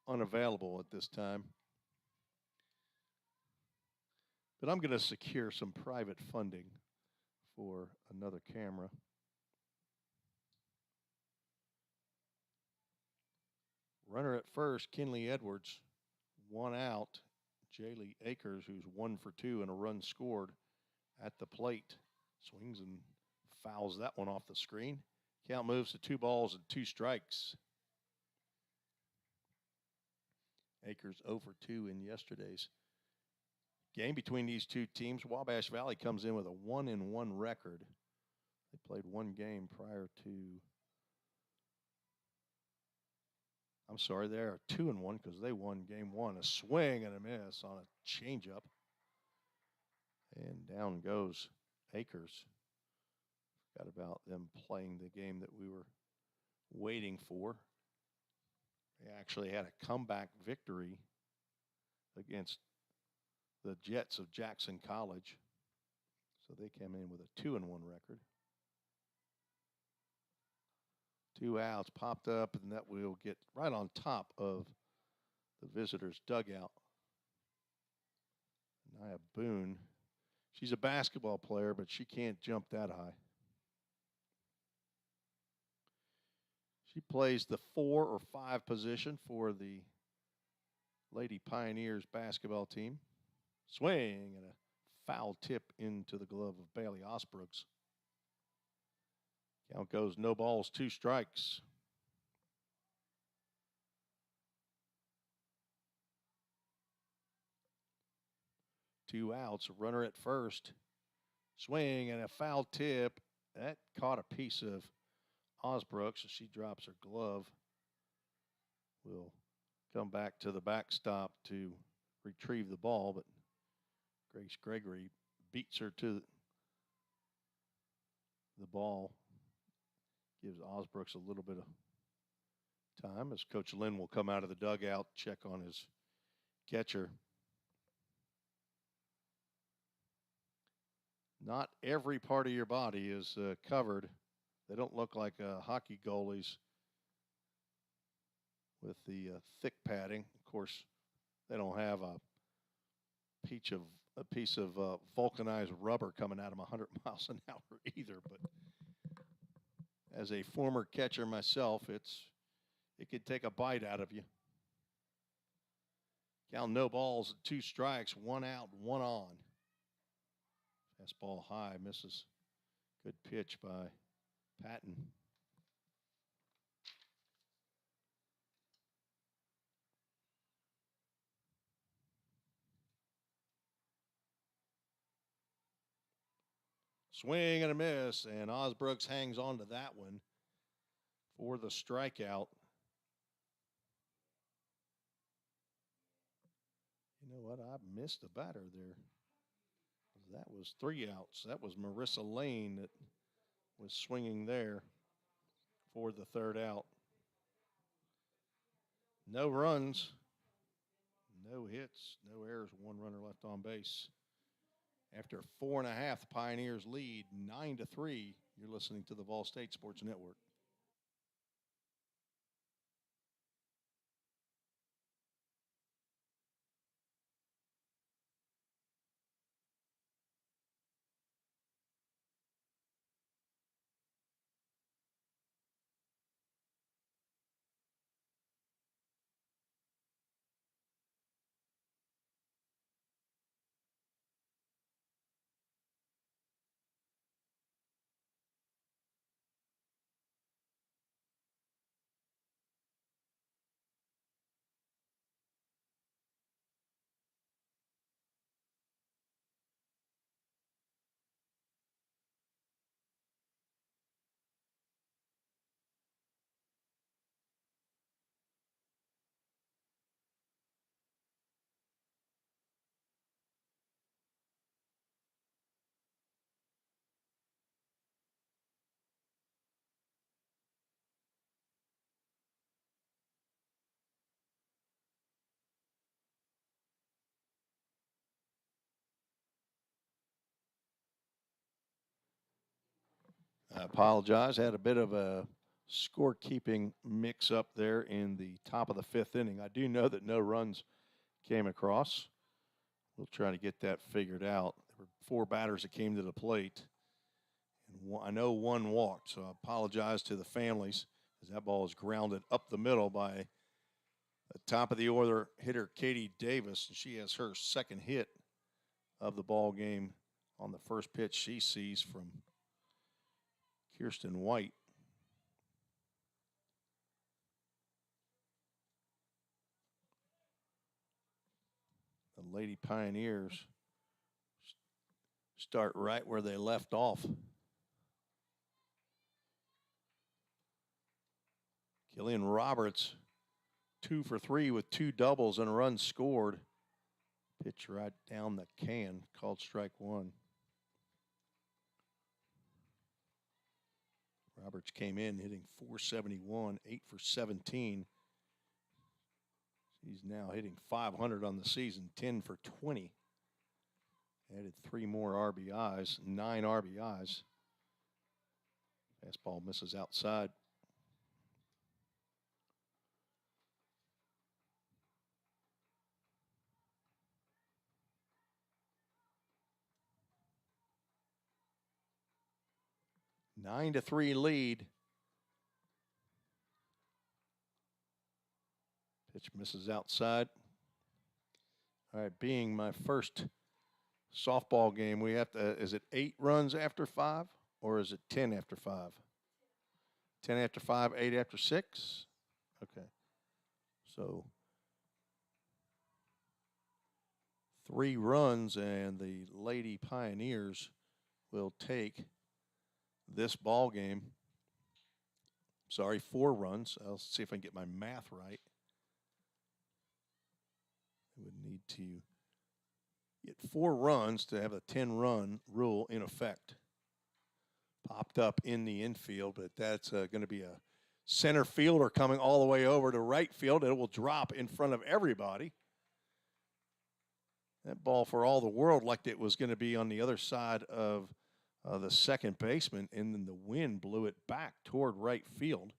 unavailable at this time. But I'm going to secure some private funding for another camera. Runner at first, Kinley Edwards, 1 out. Jaylee Akers, who's 1 for 2 and a run scored at the plate, swings and fouls that one off the screen. Count moves to 2 balls and 2 strikes. Akers 0 for 2 in yesterday's game between these two teams. Wabash Valley comes in with a 1-1 record. They played 1 game prior to I'm sorry, they are 2-1 because they won game one. A swing and a miss on a changeup. And down goes Akers. Forgot about them playing the game that we were waiting for. They actually had a comeback victory against the Jets of Jackson College. So they came in with a 2-1 record. 2 outs popped up, and that will get right on top of the visitors' dugout. Nia Boone, she's a basketball player, but she can't jump that high. She plays the 4 or 5 position for the Lady Pioneers basketball team. Swing and a foul tip into the glove of Bailey Osbrooks. Count goes no balls, 2 strikes. Two outs, a runner at first. Swing and a foul tip. That caught a piece of Osbrooks as she drops her glove. Will come back to the backstop to retrieve the ball, but Grace Gregory beats her to the ball. Gives Osbrooks a little bit of time as Coach Lynn will come out of the dugout, check on his catcher. Not every part of your body is covered. They don't look like hockey goalies with the thick padding. Of course, they don't have a piece of vulcanized rubber coming at them 100 miles an hour either. But as a former catcher myself, it could take a bite out of you. Count no balls, 2 strikes, 1 out, 1 on. Fastball high, misses. Good pitch by Patton. Swing and a miss, and Osbrooks hangs on to that one for the strikeout. You know what? I missed a batter there. That was 3 outs. That was Marissa Lane that was swinging there for the 3rd out. No runs, no hits, no errors, 1 runner left on base. After 4.5, the Pioneers lead 9-3. You're listening to the VolState Sports Network. I apologize. Had a bit of a scorekeeping mix-up there in the top of the 5th inning. I do know that no runs came across. We'll try to get that figured out. There were 4 batters that came to the plate. And I know 1 walked, so I apologize to the families as that ball is grounded up the middle by the top of the order hitter Katie Davis. And she has her 2nd hit of the ball game on the first pitch she sees from Kirsten White. The Lady Pioneers start right where they left off. Killian Roberts 2 for 3 with 2 doubles and a run scored. Pitch right down the can, called strike 1. Roberts came in hitting .471, 8 for 17. He's now hitting .500 on the season, 10 for 20. Added 3 more RBIs, 9 RBIs. Fastball misses outside. A 9-3 lead. Pitch misses outside. All right, being my first softball game, we have to, is it 8 runs after 5 or is it 10 after 5? 10 after 5, 8 after 6? Okay. So 3 runs and the Lady Pioneers will take this ball game. Sorry, 4 runs. I'll see if I can get my math right. I would need to get 4 runs to have a 10-run rule in effect. Popped up in the infield, but that's going to be a center fielder coming all the way over to right field. It will drop in front of everybody. That ball, for all the world, like it was going to be on the other side of the second baseman, and then the wind blew it back toward right field.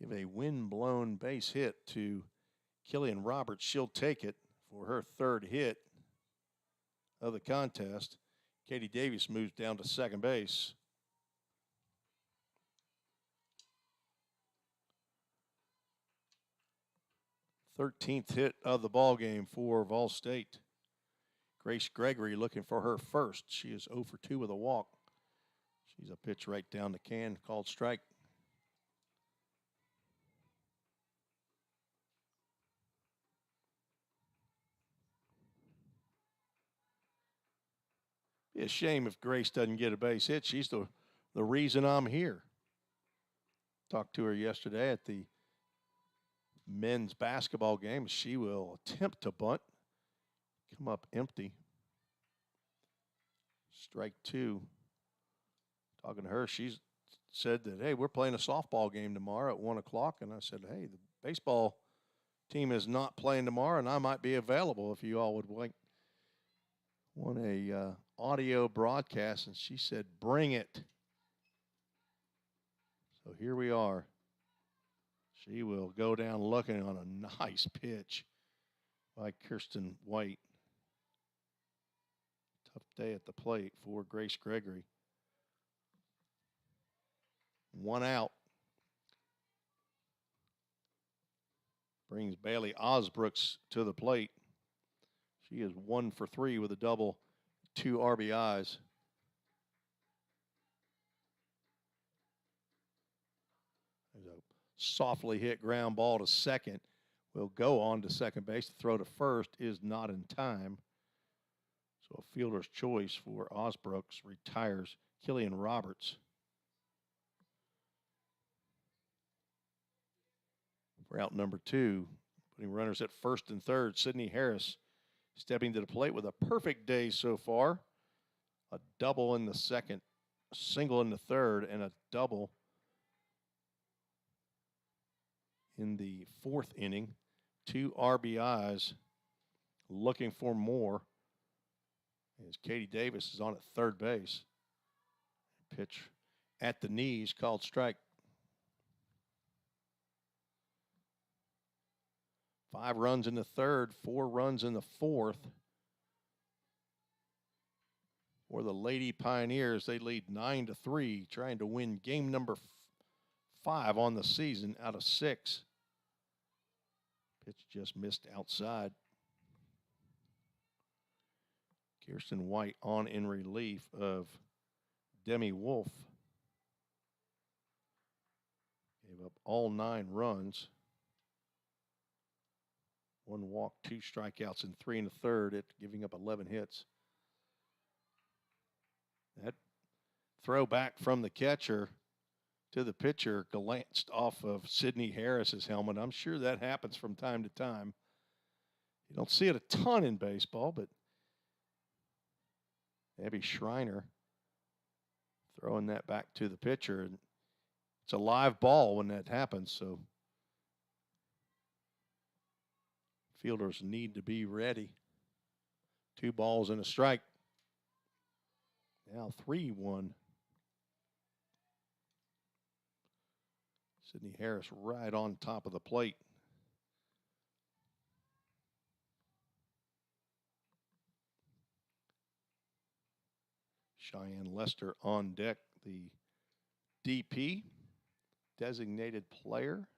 Give a wind-blown base hit to Killian Roberts. She'll take it for her 3rd hit of the contest. Katie Davis moves down to second base. Thirteenth hit of the ball game for VolState. Grace Gregory looking for her first. She is 0 for 2 with a walk. She's a pitch right down the can, called strike. Be a shame if Grace doesn't get a base hit. She's the reason I'm here. Talked to her yesterday at the men's basketball game. She will attempt to bunt. Come up empty. Strike 2. Talking to her, she said that, hey, we're playing a softball game tomorrow at 1 o'clock. And I said, hey, the baseball team is not playing tomorrow, and I might be available if you all would want a audio broadcast. And she said, bring it. So here we are. She will go down looking on a nice pitch by Kirsten White. Tough day at the plate for Grace Gregory. 1 out. Brings Bailey Osbrooks to the plate. She is 1 for 3 with a double, 2 RBIs. There's a softly hit ground ball to second. Will go on to second base. The throw to first is not in time. So a fielder's choice for Osbrooks. Retires Killian Roberts. For out number 2, putting runners at first and third, Sydney Harris stepping to the plate with a perfect day so far. A double in the second, a single in the third, and a double in the 4th inning. 2 RBIs, looking for more. As Katie Davis is on at third base. Pitch at the knees, called strike. 5 runs in the third, 4 runs in the 4th. For the Lady Pioneers, they lead 9-3, trying to win game number 5 on the season out of 6. Pitch just missed outside. Kirsten White on in relief of Demi Wolf. Gave up all 9 runs. 1 walk, 2 strikeouts, and 3 in the third, it giving up 11 hits. That throw back from the catcher to the pitcher glanced off of Sidney Harris's helmet. I'm sure that happens from time to time. You don't see it a ton in baseball, but Abby Schreiner throwing that back to the pitcher. And it's a live ball when that happens, so fielders need to be ready. 2 balls and a strike. Now 3-1. Sidney Harris right on top of the plate. Cheyenne Lester on deck, the DP, designated player.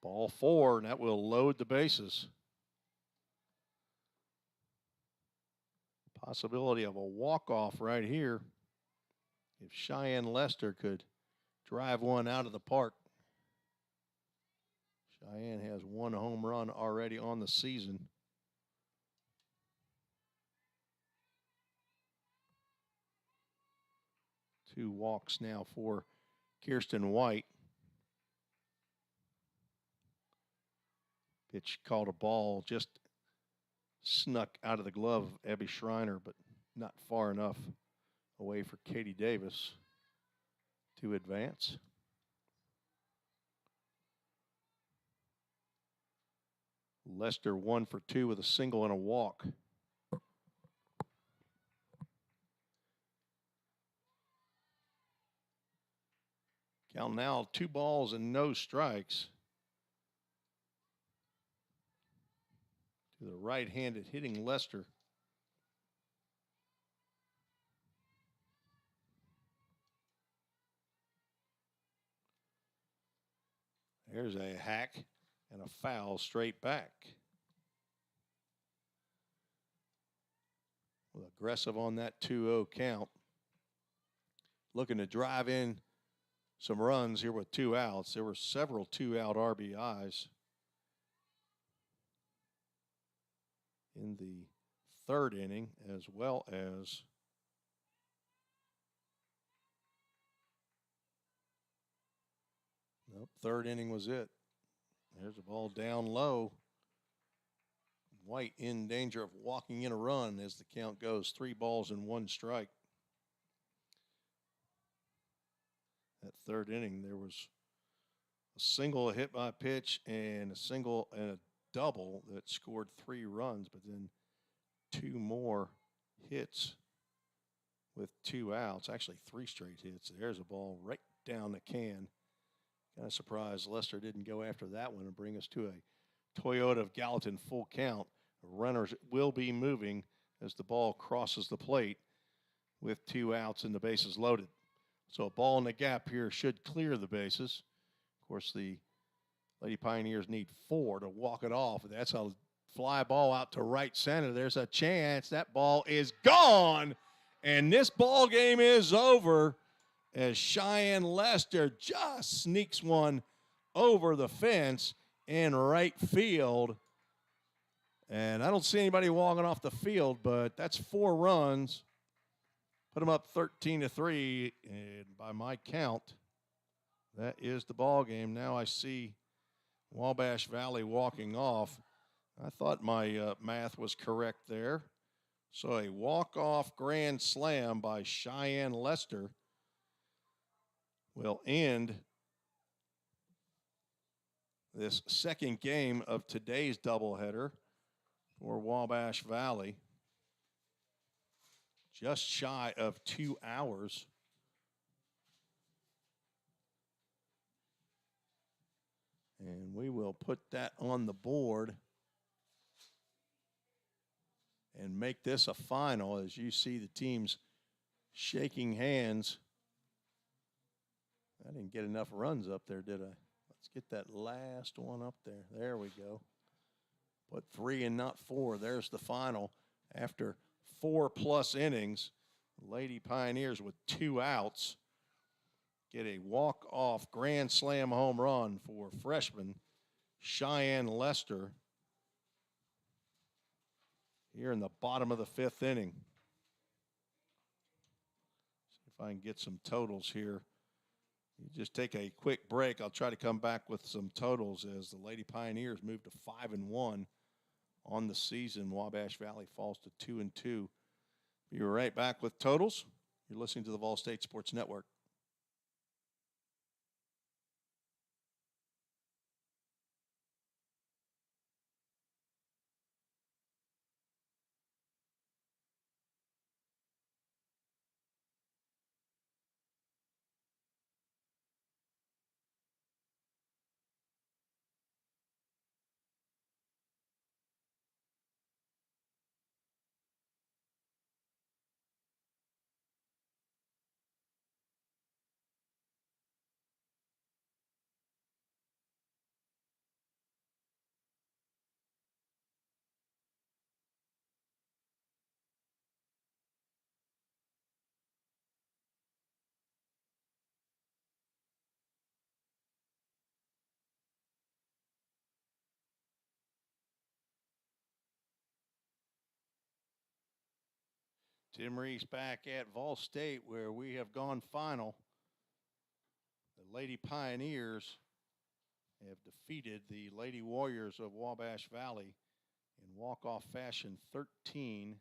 Ball 4, and that will load the bases. Possibility of a walk-off right here if Cheyenne Lester could drive one out of the park. Cheyenne has 1 home run already on the season. Two walks now for Kirsten White. Pitch called a ball, just snuck out of the glove of Abby Schreiner, but not far enough away for Katie Davis to advance. Lester 1 for 2 with a single and a walk. Count now 2 balls and no strikes. To the right-handed hitting Lester. There's a hack and a foul straight back. Well, aggressive on that 2-0 count. Looking to drive in some runs here with 2 outs. There were several 2-out RBIs in the 3rd inning, as well as nope, 3rd inning was it. There's a ball down low. White in danger of walking in a run as the count goes 3 balls and 1 strike. That 3rd inning, there was a single, a hit by pitch, and a single and a double that scored 3 runs, but then 2 more hits with 2 outs. Actually, 3 straight hits. There's a ball right down the can. Kind of surprised Lester didn't go after that one and bring us to a Toyota of Gallatin full count. Runners will be moving as the ball crosses the plate with 2 outs and the bases loaded. So a ball in the gap here should clear the bases. Of course, the Lady Pioneers need 4 to walk it off. That's a fly ball out to right center. There's a chance. That ball is gone. And this ball game is over as Cheyenne Lester just sneaks one over the fence in right field. And I don't see anybody walking off the field, but that's 4 runs. Put them up 13-3, and by my count, that is the ball game. Now I see Wabash Valley walking off. I thought my math was correct there. So a walk-off grand slam by Cheyenne Lester will end this 2nd game of today's doubleheader for Wabash Valley. Just shy of 2 hours. And we will put that on the board and make this a final as you see the teams shaking hands. I didn't get enough runs up there, did I? Let's get that last one up there. There we go. Put 3 and not 4. There's the final after 4+ innings. Lady Pioneers with 2 outs get a walk-off grand slam home run for freshman Cheyenne Lester here in the bottom of the 5th inning. See if if I can get some totals here. You just take a quick break. I'll try to come back with some totals as the Lady Pioneers move to 5-1 on the season. Wabash Valley falls to 2-2. Be right back with totals. You're listening to the VolState Sports Network. Tim Reese back at VolState, where we have gone final. The Lady Pioneers have defeated the Lady Warriors of Wabash Valley in walk-off fashion, 13-3.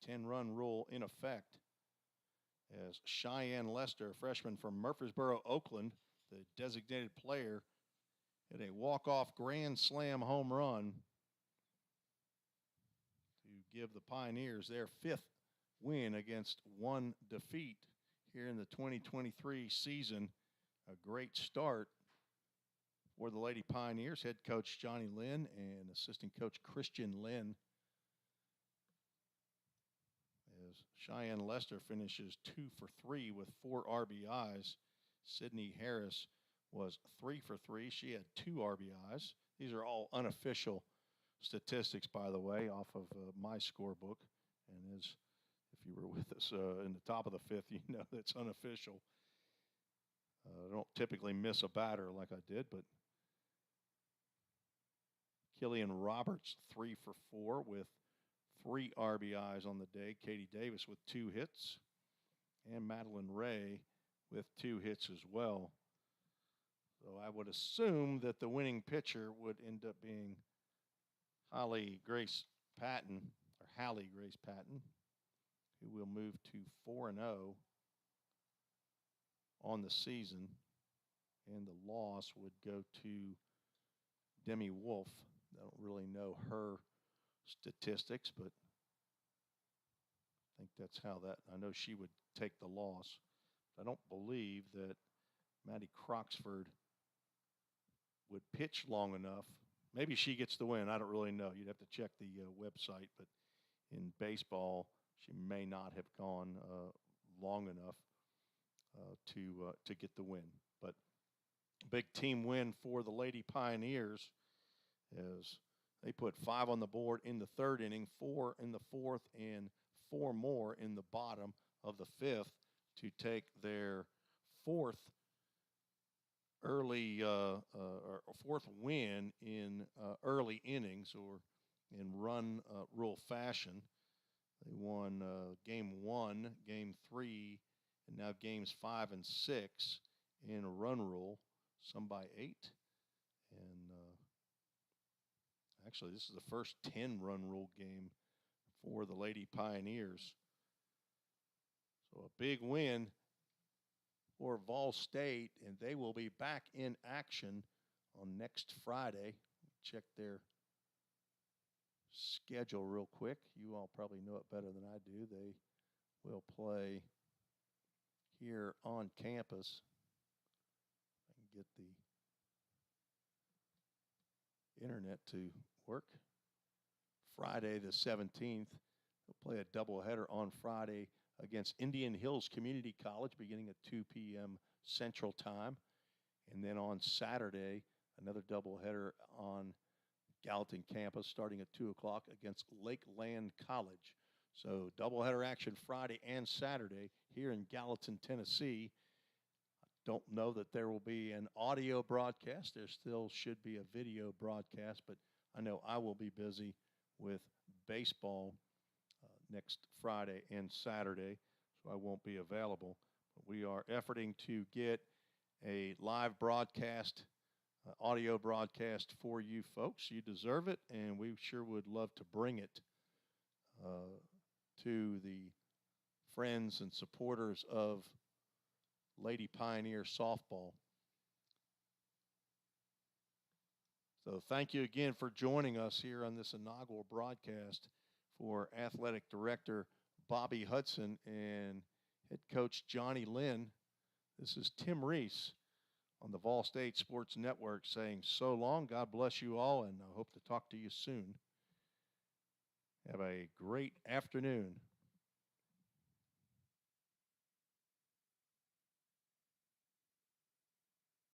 10-run rule in effect, as Cheyenne Lester, a freshman from Murfreesboro, Oakland, the designated player, hit a walk-off grand slam home run to give the Pioneers their 5th win against 1 defeat here in the 2023 season. A great start for the Lady Pioneers. Head coach Johnny Lynn and assistant coach Christian Lynn. As Cheyenne Lester finishes 2 for 3 with 4 RBIs. Sydney Harris was 3 for 3. She had 2 RBIs. These are all unofficial statistics, by the way, off of my scorebook. And as if you were with us in the top of the 5th, you know that's unofficial. I don't typically miss a batter like I did, but Killian Roberts, 3 for 4 with 3 RBIs on the day. Katie Davis with 2 hits. And Madeline Ray with 2 hits as well. So I would assume that the winning pitcher would end up being Hallie Grace Patton, who will move to 4-0 on the season. And the loss would go to Demi Wolf. I don't really know her statistics, but I think that's how that, I know she would take the loss. I don't believe that Maddie Croxford would pitch long enough. Maybe she gets the win. I don't really know. You'd have to check the website, but in baseball, she may not have gone long enough to get the win. But big team win for the Lady Pioneers as they put 5 on the board in the 3rd inning, 4 in the 4th, and 4 more in the bottom of the 5th to take their 4th win in early innings or in run rule fashion. They won game 1, game 3, and now games 5 and 6 in a run rule, some by 8. And actually, this is the first 10-run rule game for the Lady Pioneers. So a big win for VolState, and they will be back in action on next Friday. Check their schedule real quick. You all probably know it better than I do. They will play here on campus. I can get the internet to work. Friday the 17th, they'll play a doubleheader on Friday against Indian Hills Community College beginning at 2 p.m. Central Time. And then on Saturday, another doubleheader on Gallatin campus starting at 2 o'clock against Lakeland College. So doubleheader action Friday and Saturday here in Gallatin, Tennessee. I don't know that there will be an audio broadcast. There still should be a video broadcast, but I know I will be busy with baseball next Friday and Saturday. so I won't be available. But we are efforting to get a live broadcast, audio broadcast for you folks. You deserve it, and we sure would love to bring it to the friends and supporters of Lady Pioneer softball. So thank you again for joining us here on this inaugural broadcast for Athletic Director Bobby Hudson and Head Coach Johnny Lynn. This is Tim Reese on the VolState Sports Network saying so long. God bless you all, and I hope to talk to you soon. Have a great afternoon.